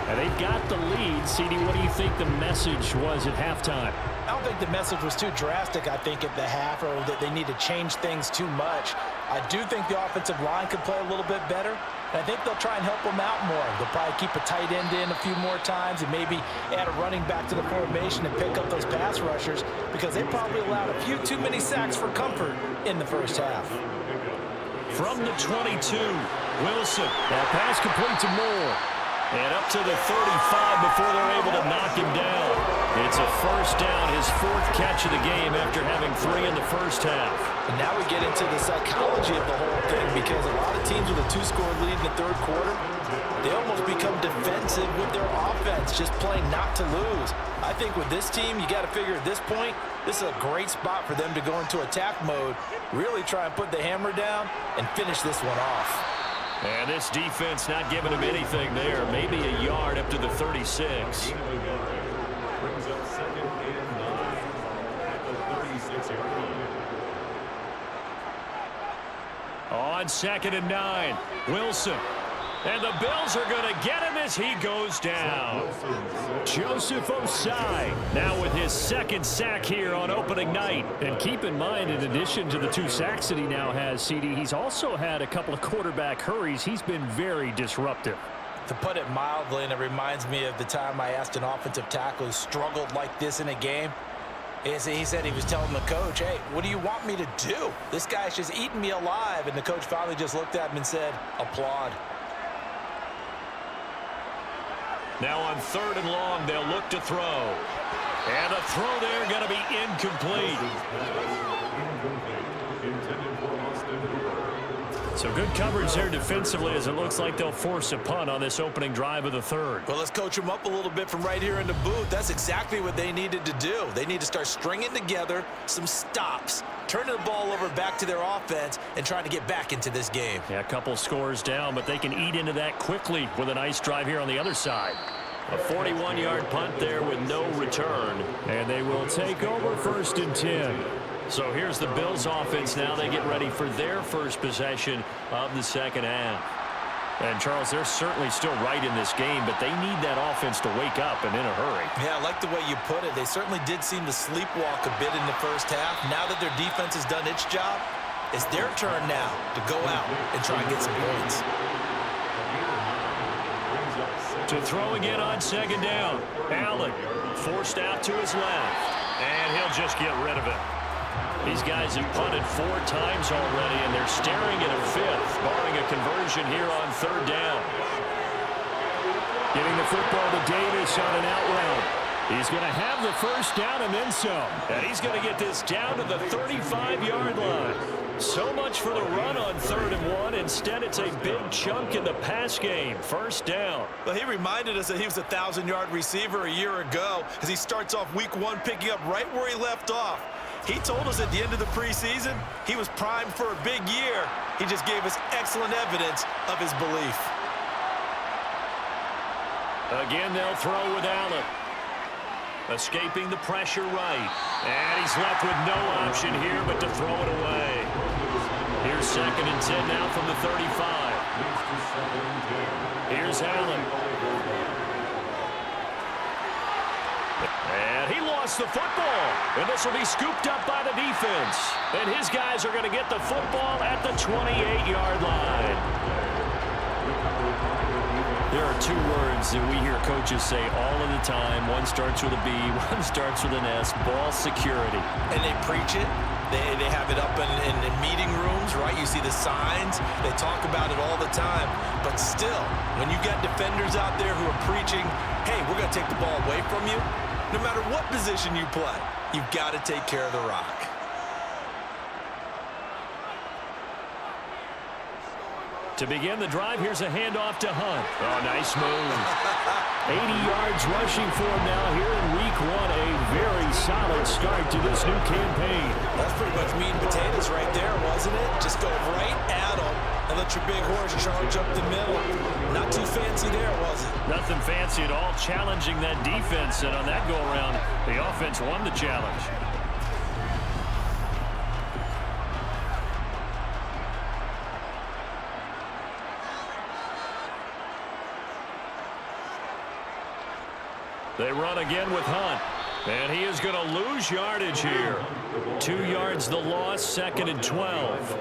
And they've got the lead. CD, what do you think the message was at halftime? I don't think the message was too drastic, I think, at the half, or that they need to change things too much. I do think the offensive line could play a little bit better, and I think they'll try and help them out more. They'll probably keep a tight end in a few more times and maybe add a running back to the formation and pick up those pass rushers, because they probably allowed a few too many sacks for comfort in the first half. From the 22, Wilson. That pass complete to Moore. And up to the 35 before they're able to knock him down. It's a first down, his 4th catch of the game after having 3 in the first half. And now we get into the psychology of the whole thing, because a lot of teams with a 2-score lead in the third quarter, they almost become defensive with their offense, just playing not to lose. I think with this team, you got to figure at this point, this is a great spot for them to go into attack mode, really try and put the hammer down and finish this one off. And this defense not giving him anything there. Maybe a yard up to the 36. Brings up 2nd and 9 at the 36-yard line. On 2nd and 9, Wilson. And the Bills are going to get him as he goes down. Joseph Osai now with his 2nd sack here on opening night. And keep in mind, in addition to the 2 sacks that he now has, CD, he's also had a couple of quarterback hurries. He's been very disruptive. To put it mildly, and it reminds me of the time I asked an offensive tackle who struggled like this in a game. He said he was telling the coach, hey, what do you want me to do? This guy's just eating me alive. And the coach finally just looked at him and said, applaud. Now on 3rd and long, they'll look to throw. And the throw there going to be incomplete. So good coverage there defensively, as it looks like they'll force a punt on this opening drive of the third. Well, let's coach them up a little bit from right here in the booth. That's exactly what they needed to do. They need to start stringing together some stops, turning the ball over back to their offense, and trying to get back into this game. Yeah, a couple scores down, but they can eat into that quickly with a nice drive here on the other side. A 41-yard punt there with no return. And they will take over 1st and 10. So here's the Bills offense now. They get ready for their first possession of the second half. And, Charles, they're certainly still right in this game, but they need that offense to wake up and in a hurry. Yeah, I like the way you put it. They certainly did seem to sleepwalk a bit in the first half. Now that their defense has done its job, it's their turn now to go out and try and get some points. To throw again on 2nd down. Allen forced out to his left. And he'll just get rid of it. These guys have punted 4 times already, and they're staring at a 5th, barring a conversion here on 3rd down. Giving the football to Davis on an out route. He's going to have the first down and then some. And he's going to get this down to the 35-yard line. So much for the run on 3rd and 1. Instead, it's a big chunk in the pass game. First down. Well, he reminded us that he was a 1,000-yard receiver a year ago, as he starts off week 1 picking up right where he left off. He told us at the end of the preseason he was primed for a big year. He just gave us excellent evidence of his belief. Again, they'll throw with Allen. Escaping the pressure right. And he's left with no option here but to throw it away. Here's 2nd and 10 now from the 35. Here's Allen. And he lost the football. And this will be scooped up by the defense. And his guys are going to get the football at the 28-yard line. There are 2 words that we hear coaches say all of the time. One starts with a B, one starts with an S, ball security. And they preach it. They have it up in meeting rooms, right? You see the signs. They talk about it all the time. But still, when you got defenders out there who are preaching, hey, we're going to take the ball away from you, no matter what position you play, you've got to take care of the rock. To begin the drive, here's a handoff to Hunt. Oh, nice move. 80 yards rushing for him now here in week 1. A very solid start to this new campaign. That's pretty much meat and potatoes right there, wasn't it? Just go right at them and let your big horse charge up the middle. Not too fancy there, was it? Nothing fancy at all, challenging that defense. And on that go-around, the offense won the challenge. They run again with Hunt. And he is going to lose yardage here. 2 yards the loss, 2nd and 12.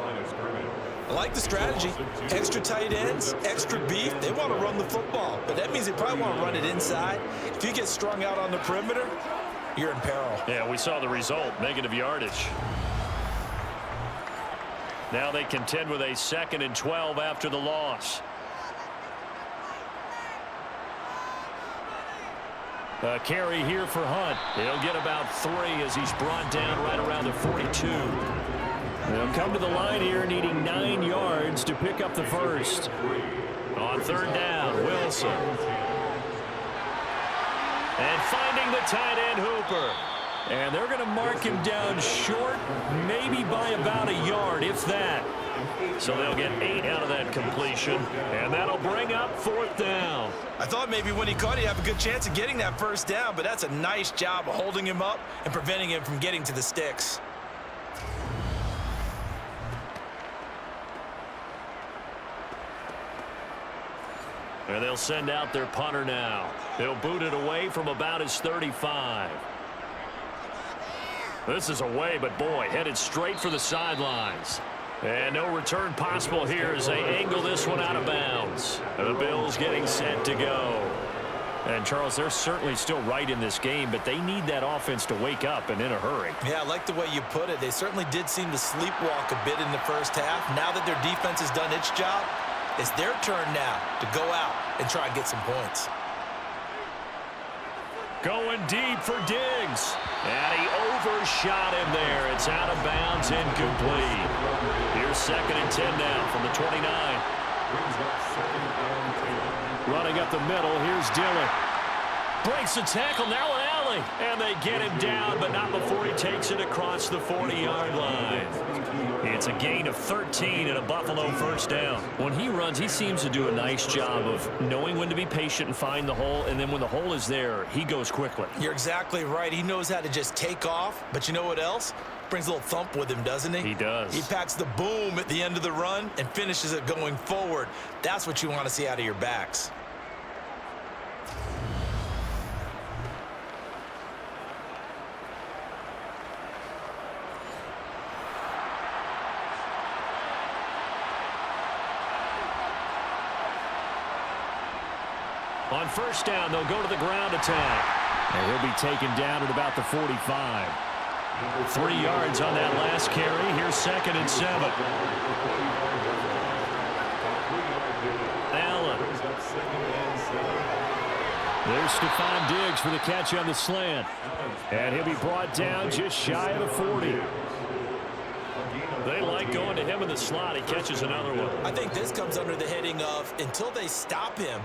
I like the strategy. Extra tight ends, extra beef. They want to run the football, but that means they probably want to run it inside. If you get strung out on the perimeter, you're in peril. Yeah, we saw the result, negative yardage. Now they contend with a 2nd and 12 after the loss. A carry here for Hunt. He'll get about 3 as he's brought down right around the 42. They'll come to the line here needing 9 yards to pick up the first. On 3rd down, Wilson. And finding the tight end, Hooper. And they're going to mark him down short, maybe by about a yard, if that. So they'll get 8 out of that completion, and that'll bring up 4th down. I thought maybe when he caught it, he'd have a good chance of getting that first down, but that's a nice job of holding him up and preventing him from getting to the sticks. And they'll send out their punter now. They'll boot it away from about his 35. This is away, but boy, headed straight for the sidelines. And no return possible here as they angle this one out of bounds. The Bills getting set to go. And, Charles, they're certainly still right in this game, but they need that offense to wake up and in a hurry. Yeah, I like the way you put it. They certainly did seem to sleepwalk a bit in the first half. Now that their defense has done its job, it's their turn now to go out and try and get some points. Going deep for Diggs. And he overshot him there. It's out of bounds, incomplete. Here's 2nd and 10 now from the 29. Running up the middle, here's Dillon. Breaks the tackle, now an alley. And they get him down, but not before he takes it across the 40-yard line. It's a gain of 13 and a Buffalo first down. When he runs, he seems to do a nice job of knowing when to be patient and find the hole, and then when the hole is there, he goes quickly. You're exactly right. He knows how to just take off, but you know what else? Brings a little thump with him, doesn't he? He does. He packs the boom at the end of the run and finishes it going forward. That's what you want to see out of your backs. On first down, they'll go to the ground attack. And he'll be taken down at about the 45. 3 yards on that last carry. Here's 2nd and 7. Allen. There's Stephon Diggs for the catch on the slant. And he'll be brought down just shy of the 40. They like going to him in the slot. He catches another one. I think this comes under the heading of until they stop him,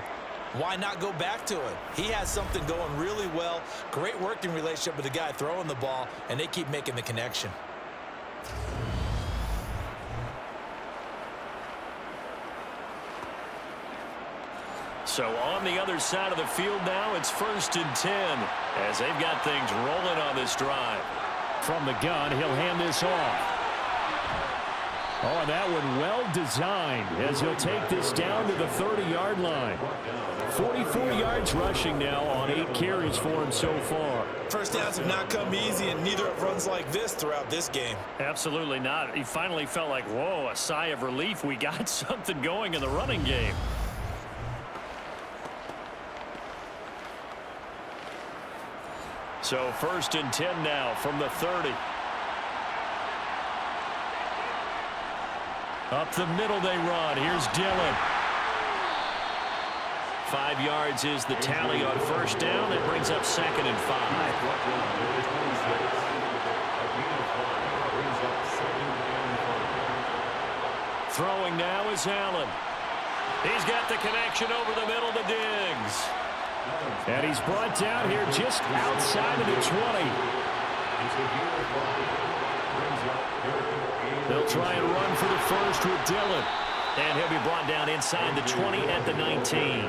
why not go back to it? He has something going really well. Great working relationship with the guy throwing the ball, and they keep making the connection. So on the other side of the field now, it's 1st and 10 as they've got things rolling on this drive. From the gun, he'll hand this off. Oh, and that one well designed as he'll take this down to the 30-yard line. 44 yards rushing now on 8 carries for him so far. First downs have not come easy, and neither have runs like this throughout this game. Absolutely not. He finally felt like, whoa, a sigh of relief. We got something going in the running game. So 1st and 10 now from the 30. Up the middle they run. Here's Dillon. 5 yards is the tally on first down. That brings up 2nd and 5. Throwing now is Allen. He's got the connection over the middle to Diggs. And he's brought down here just outside of the 20. They'll try and run for the first with Dillon. And he'll be brought down inside the 20 at the 19.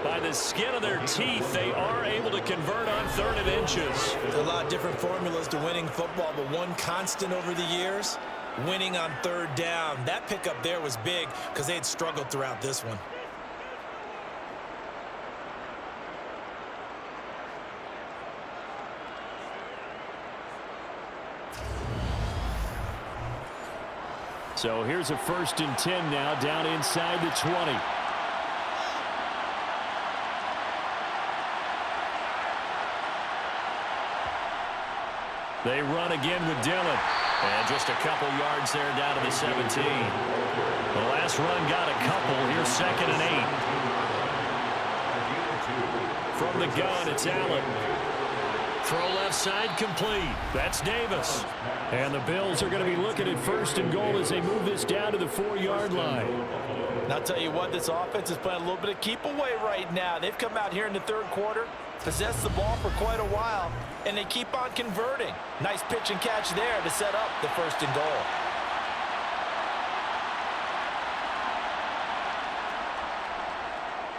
By the skin of their teeth, they are able to convert on 3rd and inches. There are a lot of different formulas to winning football, but one constant over the years, winning on 3rd down. That pickup there was big because they had struggled throughout this one. So here's a 1st and 10 now, down inside the 20. They run again with Dillon. And just a couple yards there down to the 17. The last run got a couple. Here's 2nd and 8. From the gun, it's Allen. Throw left side complete. That's Davis. And the Bills are going to be looking at 1st and goal as they move this down to the 4-yard line. And I'll tell you what, this offense is playing a little bit of keep away right now. They've come out here in the 3rd quarter, possessed the ball for quite a while, and they keep on converting. Nice pitch and catch there to set up the 1st and goal.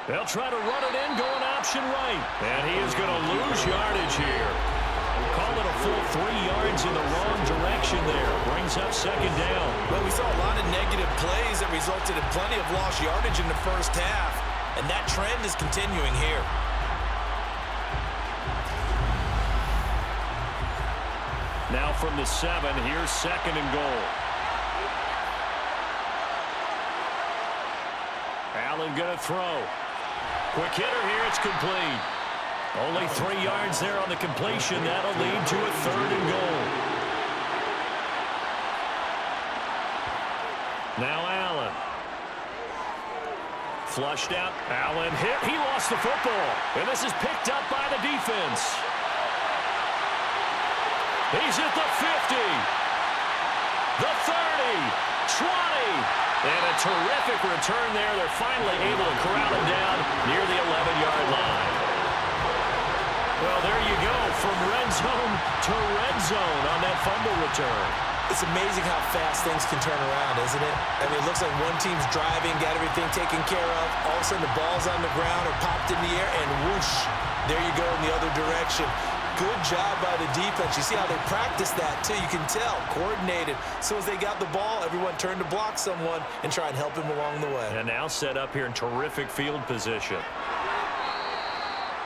They'll try to run it in, going option right. And he is going to lose yardage here. Call it a full 3 yards in the wrong direction there. Brings up 2nd down. Well, we saw a lot of negative plays that resulted in plenty of lost yardage in the 1st half, and that trend is continuing here. Now from the 7, here's 2nd and goal. Allen going to throw. Quick hitter here, it's complete. Only 3 yards there on the completion. That'll lead to a 3rd and goal. Now Allen. Flushed out. Allen hit. He lost the football. And this is picked up by the defense. He's at the 50. The 30. 20. And a terrific return there. They're finally able to corral him down near the 11-yard line. Well, there you go. From red zone to red zone on that fumble return. It's amazing how fast things can turn around, isn't it? I mean, it looks like one team's driving, got everything taken care of. All of a sudden, the ball's on the ground or popped in the air, and whoosh, there you go in the other direction. Good job by the defense. You see how they practice that, too. You can tell, coordinated. As soon as they got the ball, everyone turned to block someone and try and help him along the way. And now set up here in terrific field position.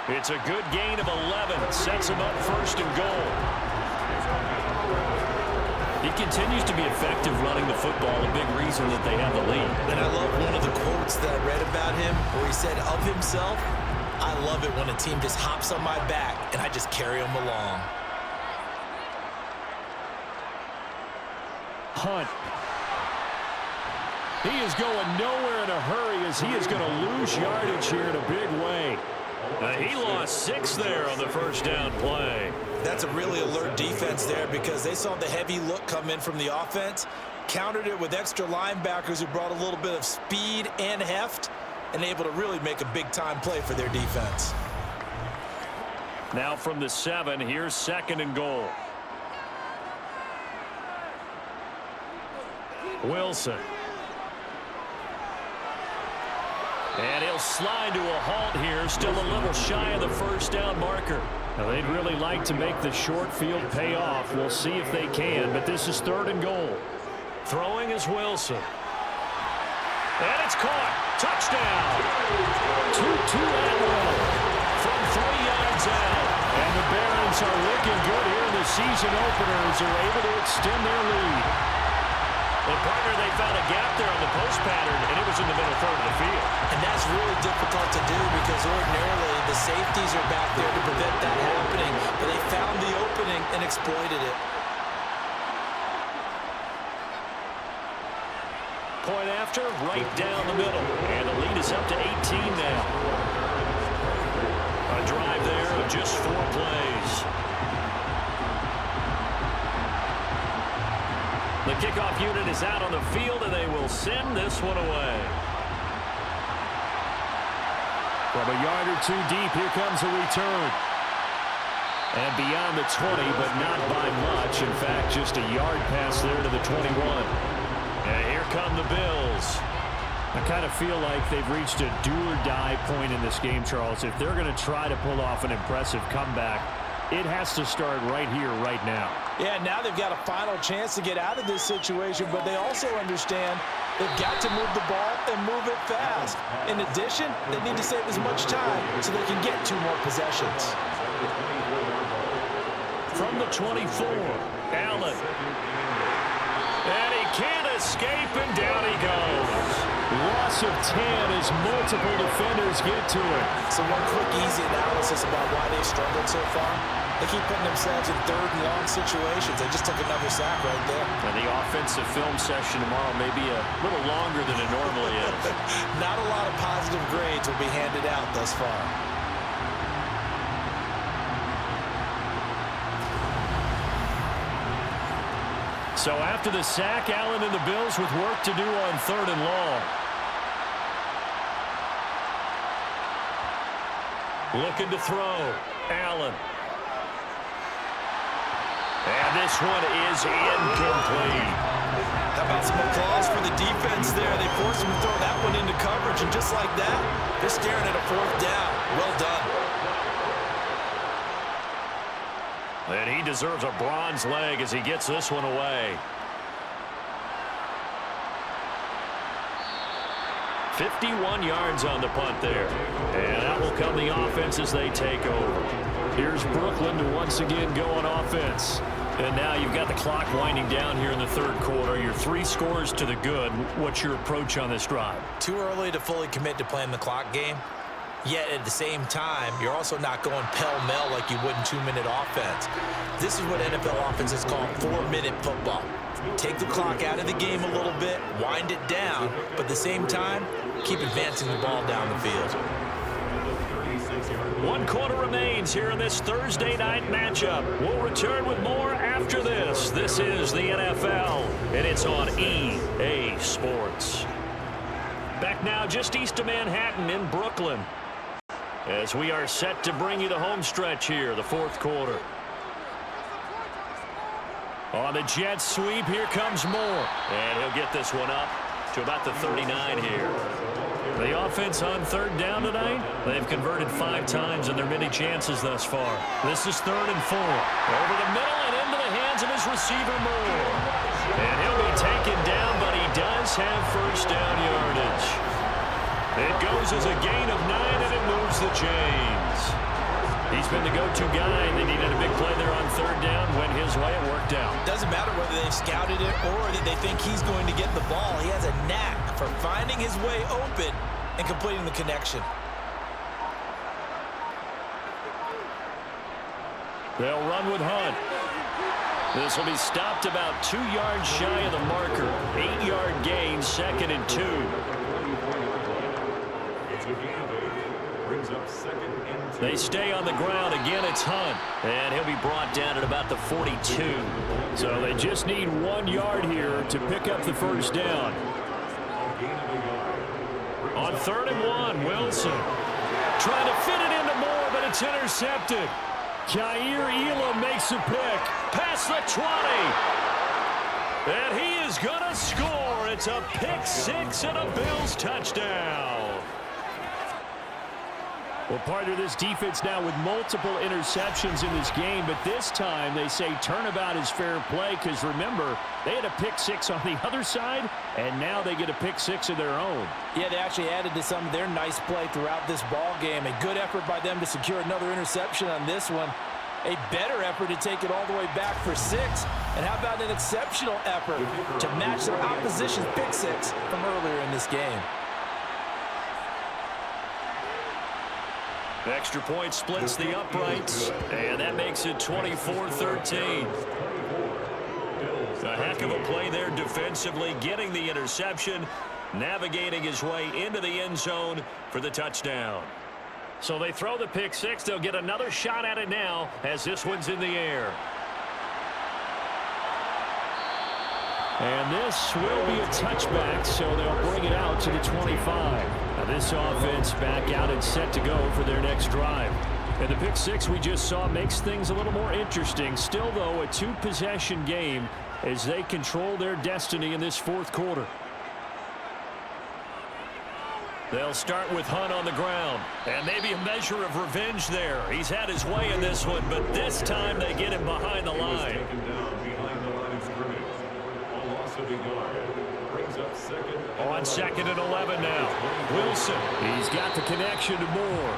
It's a good gain of 11. Sets him up 1st and goal. He continues to be effective running the football, a big reason that they have the lead. And I love one of the quotes that I read about him where he said of himself, I love it when a team just hops on my back and I just carry them along. Hunt. He is going nowhere in a hurry as he is going to lose yardage here in a big way. He lost 6 there on the 1st down play. That's a really alert defense there because they saw the heavy look come in from the offense, countered it with extra linebackers who brought a little bit of speed and heft, and able to really make a big-time play for their defense. Now from the 7, here's 2nd and goal. Wilson. And he'll slide to a halt here, still a little shy of the 1st down marker. Now, they'd really like to make the short field pay off. We'll see if they can, but this is 3rd and goal. Throwing is Wilson. And it's caught. Touchdown. 2-2 and 1 from 3 yards out. And the Barons are looking good here in the season openers. They're able to extend their lead. Well, partner, they found a gap there on the post pattern, and it was in the middle 3rd of the field. And that's really difficult to do because ordinarily the safeties are back there to prevent that happening, but they found the opening and exploited it. Point after, right down the middle. And the lead is up to 18 now. A drive there of just 4 plays. The kickoff unit is out on the field, and they will send this one away. From a yard or 2 deep, here comes a return. And beyond the 20, but not by much. In fact, just a yard pass there to the 21. And here come the Bills. I kind of feel like they've reached a do-or-die point in this game, Charles. If they're going to try to pull off an impressive comeback, it has to start right here, right now. Yeah, now they've got a final chance to get out of this situation, but they also understand they've got to move the ball and move it fast. In addition, they need to save as much time so they can get 2 more possessions. From the 24, Allen. And he can't escape, and down he goes. Loss of 10 as multiple defenders get to it. So one quick, easy analysis about why they've struggled so far. They keep putting themselves in third and long situations. They just took another sack right there. And the offensive film session tomorrow may be a little longer than it normally is. Not a lot of positive grades will be handed out thus far. So after the sack, Allen and the Bills with work to do on 3rd and long. Looking to throw. Allen. And this one is incomplete. How about some applause for the defense there? They forced him to throw that one into coverage, and just like that, they're staring at a 4th down. Well done. And he deserves a bronze leg as he gets this one away. 51 yards on the punt there. And out will come the offense as they take over. Here's Brooklyn to once again go on offense. And now you've got the clock winding down here in the 3rd quarter. Your 3 scores to the good. What's your approach on this drive? Too early to fully commit to playing the clock game. Yet at the same time, you're also not going pell-mell like you would in 2-minute offense. This is what NFL offenses call 4-minute football. Take the clock out of the game a little bit, wind it down, but at the same time, keep advancing the ball down the field. 1 quarter remains here in this Thursday night matchup. We'll return with more after this. This is the NFL, and it's on EA Sports. Back now just east of Manhattan in Brooklyn, as we are set to bring you the home stretch here, the 4th quarter. On the jet sweep, here comes Moore. And he'll get this one up to about the 39 here. The offense on 3rd down tonight, they've converted 5 times in their many chances thus far. This is 3rd and 4. Over the middle and into the hands of his receiver, Moore. And he'll be taken down, but he does have 1st down yardage. It goes as a gain of 9, and it moves the chains. He's been the go-to guy. They needed a big play there on 3rd down. Went his way. It worked out. Doesn't matter whether they've scouted it or that they think he's going to get the ball. He has a knack for finding his way open and completing the connection. They'll run with Hunt. This will be stopped about 2 yards shy of the marker. 8-yard gain, 2nd and 2. They stay on the ground. Again, it's Hunt. And he'll be brought down at about the 42. So they just need 1 yard here to pick up the 1st down. On 3rd and 1, Wilson. Trying to fit it into Moore, but it's intercepted. Khair Elam makes a pick. Past the 20. And he is going to score. It's a pick 6 and a Bills touchdown. Well, partner, this defense now with multiple interceptions in this game, but this time they say turnabout is fair play because, remember, they had a pick 6 on the other side, and now they get a pick 6 of their own. Yeah, they actually added to some of their nice play throughout this ball game. A good effort by them to secure another interception on this one. A better effort to take it all the way back for 6. And how about an exceptional effort to match their opposition's pick 6 from earlier in this game. Extra point splits the uprights, and that makes it 24-13. A heck of a play there defensively, getting the interception, navigating his way into the end zone for the touchdown. So they throw the pick 6. They'll get another shot at it now as this one's in the air. And this will be a touchback, so they'll bring it out to the 25. Now this offense back out and set to go for their next drive. And the pick 6 we just saw makes things a little more interesting. Still, though, a 2-possession game as they control their destiny in this 4th quarter. They'll start with Hunt on the ground. And maybe a measure of revenge there. He's had his way in this one, but this time they get him behind the line. On 2nd and 11 now. Wilson. He's got the connection to Moore.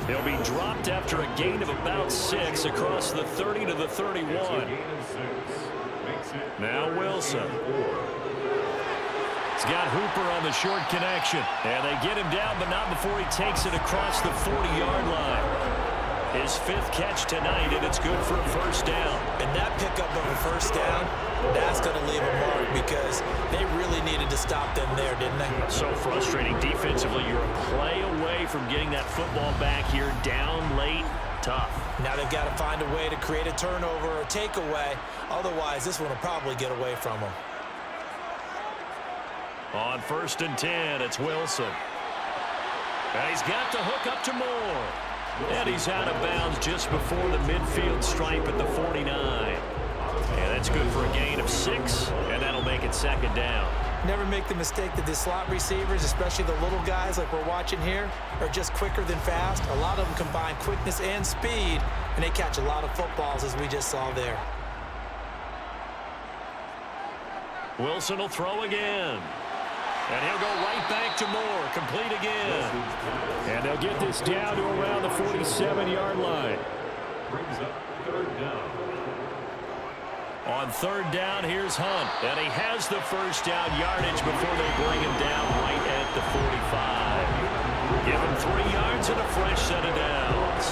He'll be dropped after a gain of about 6 across the 30 to the 31. Now Wilson. He's got Hooper on the short connection. And they get him down, but not before he takes it across the 40-yard line. His 5th catch tonight, and it's good for a first down. And that pickup of a first down, that's going to leave a mark because they really needed to stop them there, didn't they? So frustrating defensively. You're a play away from getting that football back here down late. Tough. Now they've got to find a way to create a turnover or takeaway. Otherwise, this one will probably get away from them. On 1st and 10, it's Wilson. And he's got the hook up to Moore. And he's out of bounds just before the midfield stripe at the 49. And that's good for a gain of 6, and that'll make it 2nd down. Never make the mistake that the slot receivers, especially the little guys like we're watching here, are just quicker than fast. A lot of them combine quickness and speed, and they catch a lot of footballs, as we just saw there. Wilson will throw again. And he'll go right back to Moore. Complete again. And they'll get this down to around the 47-yard line. Brings up 3rd down. On 3rd down, here's Hunt. And he has the first down yardage before they bring him down right at the 45. Give him 3 yards and a fresh set of downs.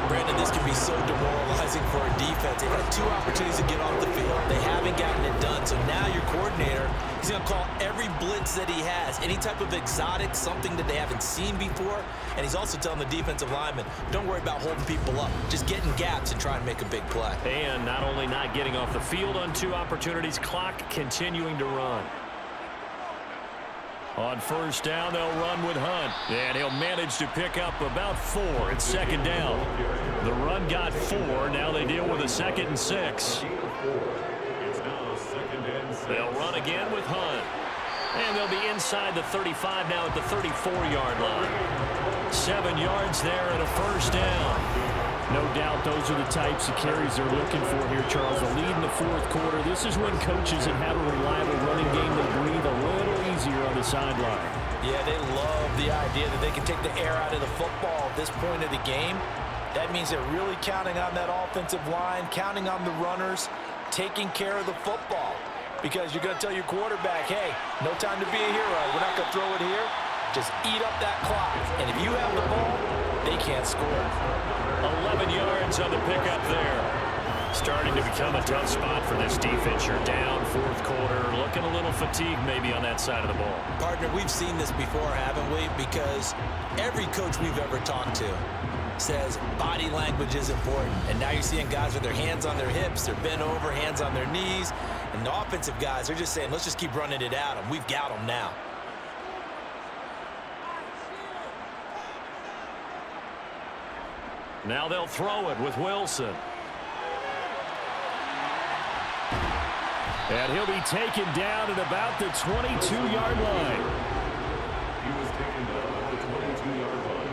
Brandon, this can be so demoralizing for a defense. They've had 2 opportunities to get off the field. They haven't gotten it done. So now your coordinator, he's going to call every blitz that he has, any type of exotic, something that they haven't seen before. And he's also telling the defensive lineman, don't worry about holding people up. Just get in gaps and try and make a big play. And not only not getting off the field on 2 opportunities, clock continuing to run. On 1st down, they'll run with Hunt. And he'll manage to pick up about 4. It's 2nd down. The run got 4. Now they deal with a 2nd and 6. They'll run again with Hunt. And they'll be inside the 35 now at the 34-yard line. 7 yards there and a first down. No doubt those are the types of carries they're looking for here, Charles. The lead in the 4th quarter. This is when coaches that have a reliable running game, they breathe a little easier on the sideline. Yeah, they love the idea that they can take the air out of the football at this point of the game. That means they're really counting on that offensive line, counting on the runners, taking care of the football. Because you're going to tell your quarterback, hey, no time to be a hero. We're not going to throw it here. Just eat up that clock. And if you have the ball, they can't score. 11 yards on the pickup there. Starting to become a tough spot for this defense. You're down 4th quarter. Looking a little fatigued maybe on that side of the ball. Partner, we've seen this before, haven't we? Because every coach we've ever talked to says body language is important. And now you're seeing guys with their hands on their hips, they're bent over, hands on their knees. And the offensive guys, they're just saying, let's just keep running it at them. We've got them now. Now they'll throw it with Wilson. And he'll be taken down at about the 22-yard line. He was taken down at the 22-yard line.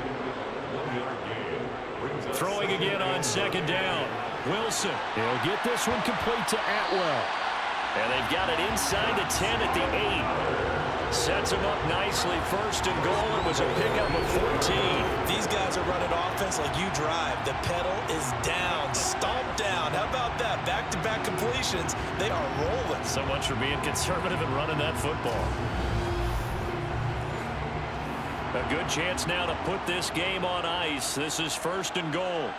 1-yard gain. Throwing again on 2nd down. Wilson. He'll get this one complete to Atwell. And they've got it inside the 10 at the 8. Sets him up nicely. 1st and goal. It was a pickup of 14. These guys are running offense like you drive. The pedal is down. Stomp down. How about that? Back-to-back completions. They are rolling. So much for being conservative and running that football. A good chance now to put this game on ice. This is 1st and goal.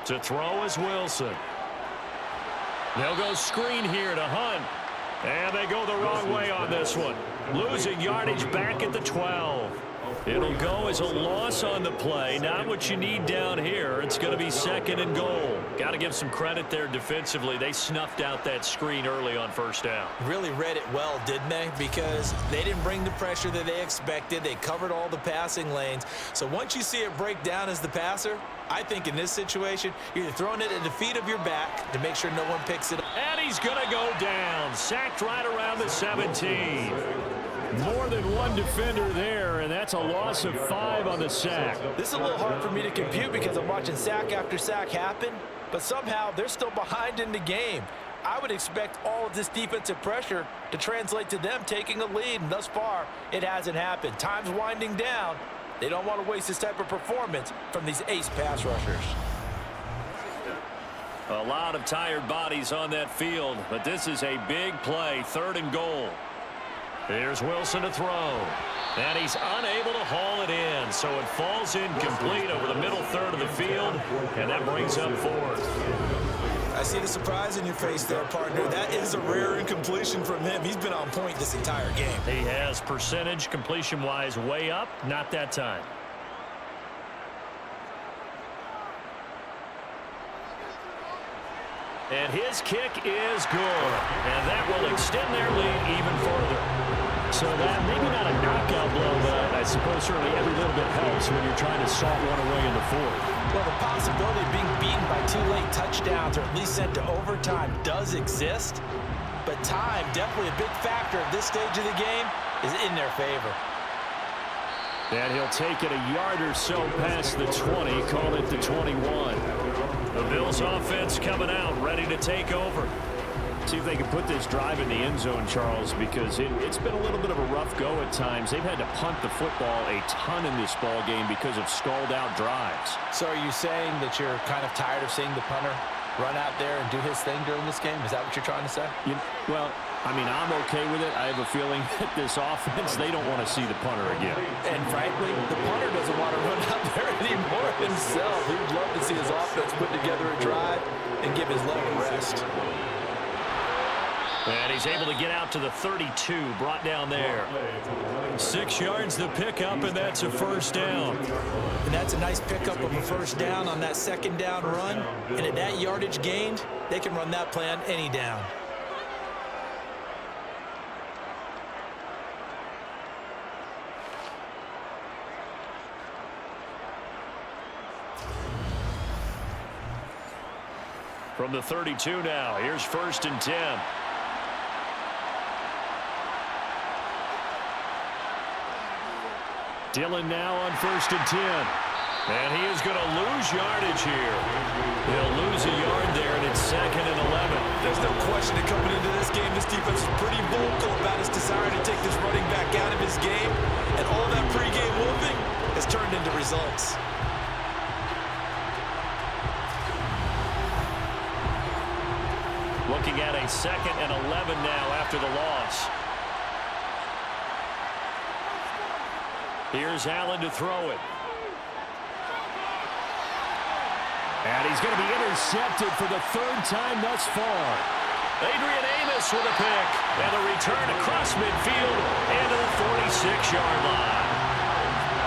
To throw is Wilson. They'll go screen here to Hunt. And they go the wrong way on this one. Losing yardage back at the 12. It'll go as a loss on the play. Not what you need down here. It's going to be 2nd and goal. Got to give some credit there defensively. They snuffed out that screen early on 1st down. Really read it well, didn't they? Because they didn't bring the pressure that they expected. They covered all the passing lanes. So once you see it break down as the passer, I think in this situation, you're throwing it at the feet of your back to make sure no one picks it up. And he's going to go down. Sacked right around the 17. More than one defender there, and that's a loss of 5 on the sack. This is a little hard for me to compute because I'm watching sack after sack happen, but somehow they're still behind in the game. I would expect all of this defensive pressure to translate to them taking a lead, and thus far, it hasn't happened. Time's winding down. They don't want to waste this type of performance from these ace pass rushers. A lot of tired bodies on that field, but this is a big play, 3rd and goal. Here's Wilson to throw. And he's unable to haul it in, so it falls incomplete over the middle third of the field, and that brings up 4th. I see the surprise in your face there, partner. That is a rare incompletion from him. He's been on point this entire game. He has percentage completion-wise way up, not that time. And his kick is good, and that will extend their lead even further. So that maybe not a knockout blow, but I suppose certainly every little bit helps when you're trying to salt one away in the 4th. Well, the possibility of being beaten by 2 late touchdowns or at least sent to overtime does exist, but time, definitely a big factor at this stage of the game, is in their favor. And he'll take it a yard or so past the 20, call it the 21. The Bills offense coming out, ready to take over. See if they can put this drive in the end zone, Charles, because it's been a little bit of a rough go at times. They've had to punt the football a ton in this ball game because of stalled-out drives. So are you saying that you're kind of tired of seeing the punter run out there and do his thing during this game? Is that what you're trying to say? Well, I mean, I'm okay with it. I have a feeling that this offense, they don't want to see the punter again. And frankly, the punter doesn't want to run out there anymore himself. He would love to see his offense put together a drive and give his leg a rest. And he's able to get out to the 32, brought down there. 6 yards the pickup, and that's a 1st down. And that's a nice pickup of a 1st down on that 2nd down run. And at that yardage gained, they can run that play on any down. From the 32 now, here's 1st and 10. Dillon now on 1st and 10. And he is going to lose yardage here. He'll lose a yard there, and it's 2nd and 11. There's no question that coming into this game, this defense is pretty vocal about his desire to take this running back out of his game. And all that pregame whooping has turned into results. Looking at a 2nd and 11 now after the loss. Here's Allen to throw it. And he's going to be intercepted for the 3rd time thus far. Adrian Amos with a pick. And a return across midfield and to the 46-yard line.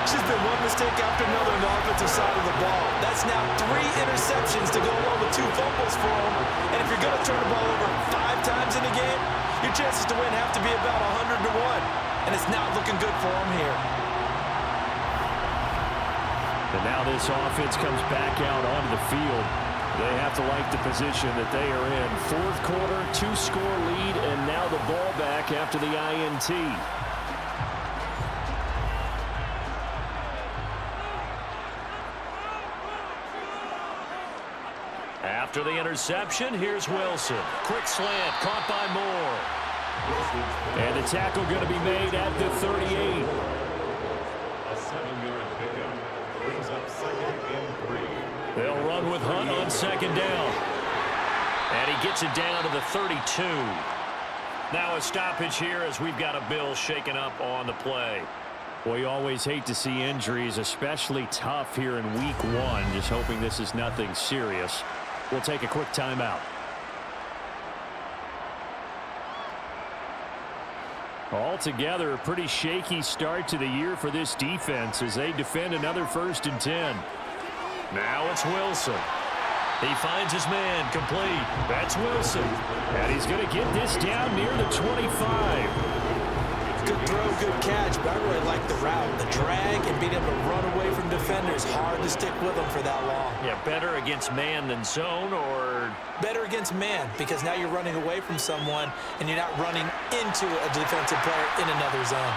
It's just been one mistake after another on the offensive side of the ball. That's now 3 interceptions to go along with 2 fumbles for him. And if you're going to turn the ball over 5 times in a game, your chances to win have to be about 100 to 1. And it's not looking good for him here. And now this offense comes back out onto the field. They have to like the position that they are in. 4th quarter, 2-score lead, and now the ball back after the INT. After the interception, here's Wilson. Quick slant, caught by Moore. And the tackle going to be made at the 38. A 7-yard pickup brings up 2nd and 3. They'll run with Hunt on 2nd down. And he gets it down to the 32. Now a stoppage here as we've got a Bill shaken up on the play. Well, you always hate to see injuries, especially tough here in week 1. Just hoping this is nothing serious. We'll take a quick timeout. Altogether, a pretty shaky start to the year for this defense as they defend another 1st and 10. Now it's Wilson. He finds his man, complete. That's Wilson. And he's going to get this down near the 25. Good throw, good catch, but I really like the route. The drag and being able to run away from defenders, hard to stick with them for that long. Yeah, better against man than zone, or? Better against man, because now you're running away from someone and you're not running into a defensive player in another zone.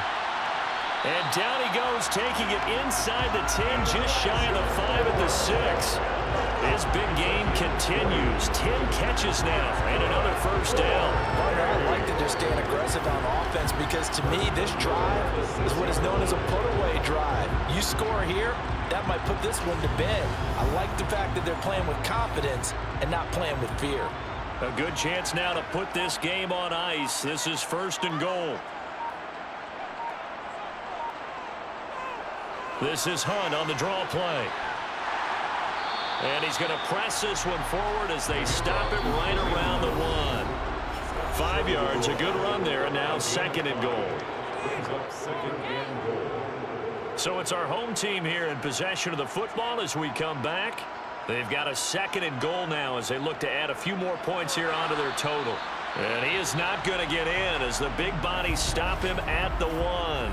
And down he goes, taking it inside the 10, just shy of the 5 at the 6. His big game continues. 10 catches now and another first down. Partner, I like that they're staying aggressive on offense because to me, this drive is what is known as a put-away drive. You score here, that might put this one to bed. I like the fact that they're playing with confidence and not playing with fear. A good chance now to put this game on ice. This is 1st and goal. This is Hunt on the draw play. And he's going to press this one forward as they stop it right around the 1. 5 yards, a good run there, and now 2nd and goal. So it's our home team here in possession of the football as we come back. They've got a 2nd and goal now as they look to add a few more points here onto their total. And he is not going to get in as the big bodies stop him at the 1.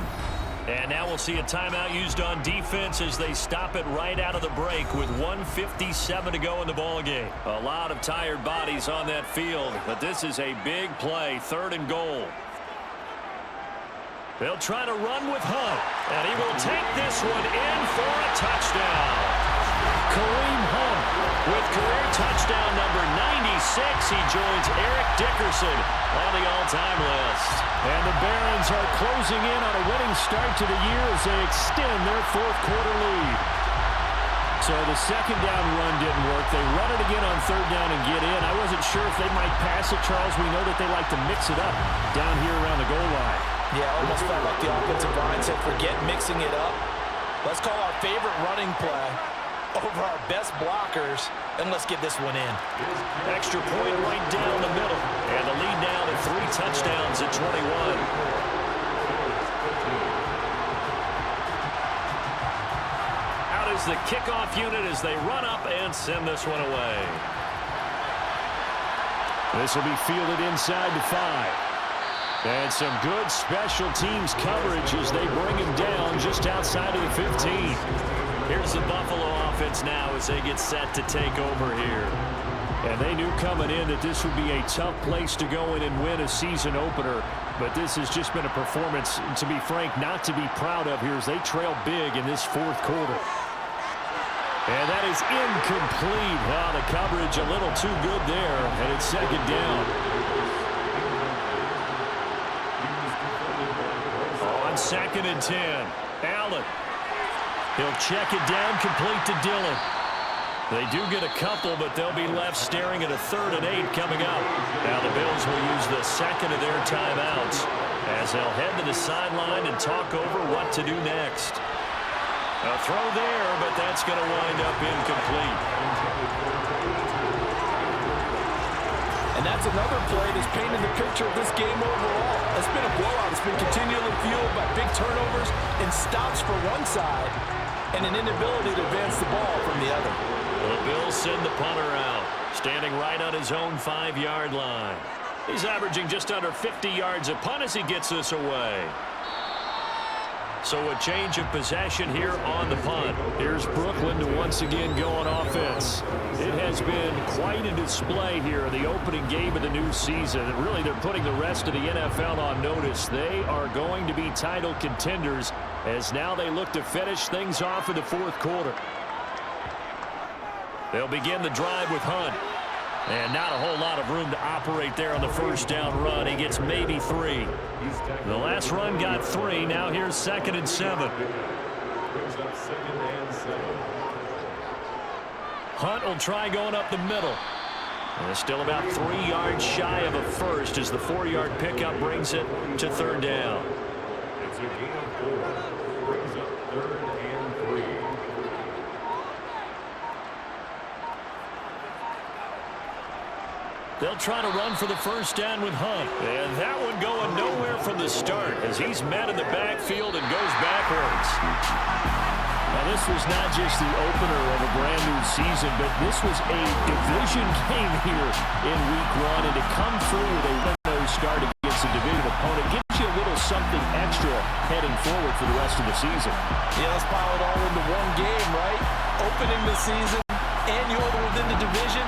And now we'll see a timeout used on defense as they stop it right out of the break with 1:57 to go in the ballgame. A lot of tired bodies on that field, but this is a big play, 3rd and goal. They'll try to run with Hunt, and he will take this one in for a touchdown. Kareem Hunt with career touchdown number 96. He joins Eric Dickerson on the all-time list. And the Barons are closing in on a winning start to the year as they extend their 4th quarter lead. So the 2nd down run didn't work. They run it again on 3rd down and get in. I wasn't sure if they might pass it, Charles. We know that they like to mix it up down here around the goal line. Yeah, almost felt like the offensive line said, forget mixing it up. Let's call our favorite running play over our best blockers, and let's get this one in. Extra point right down the middle. And the lead now to 3 touchdowns at 21. Out is the kickoff unit as they run up and send this one away. This will be fielded inside the 5. And some good special teams coverage as they bring him down just outside of the 15. Here's the Buffalo offense now as they get set to take over here. And they knew coming in that this would be a tough place to go in and win a season opener. But this has just been a performance, to be frank, not to be proud of here as they trail big in this 4th quarter. And that is incomplete. Wow, the coverage a little too good there, and it's 2nd down. On 2nd and 10, Allen. He'll check it down, complete to Dillon. They do get a couple, but they'll be left staring at a 3rd and 8 coming up. Now the Bills will use the 2nd of their timeouts as they'll head to the sideline and talk over what to do next. A throw there, but that's going to wind up incomplete. And that's another play that's painted the picture of this game overall. It's been a blowout. It's been continually fueled by big turnovers and stops for one side and an inability to advance the ball from the other. The Bills send the punter out, standing right on his own 5-yard line. He's averaging just under 50 yards a punt as he gets this away. So a change of possession here on the punt. Here's Brooklyn to once again go on offense. It has been quite a display here in the opening game of the new season. And really, they're putting the rest of the NFL on notice. They are going to be title contenders as now they look to finish things off in the 4th quarter. They'll begin the drive with Hunt. And not a whole lot of room to operate there on the 1st down run. He gets maybe 3. The last run got 3. Now here's 2nd and 7. Hunt will try going up the middle. And still about 3 yards shy of a first as the 4-yard pickup brings it to 3rd down. It's a gain of 4. Brings up 3rd and 3. They'll try to run for the 1st down with Hunt. And that one going nowhere from the start as he's met in the backfield and goes backwards. Now, this was not just the opener of a brand new season, but this was a division game here in Week 1. And to come through with a 1-0 start against a division opponent gives you a little something extra heading forward for the rest of the season. Yeah, let's pile it all into one game, right? Opening the season and you hold it within the division.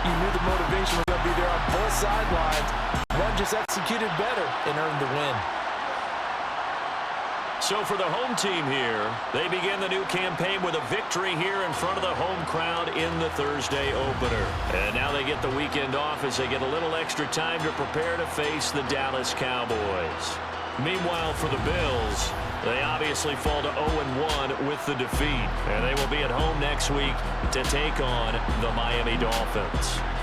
You knew the motivation was going to be there on both sidelines. One just executed better and earned the win. So for the home team here, they begin the new campaign with a victory here in front of the home crowd in the Thursday opener. And now they get the weekend off as they get a little extra time to prepare to face the Dallas Cowboys. Meanwhile, for the Bills, they obviously fall to 0-1 with the defeat. And they will be at home next week to take on the Miami Dolphins.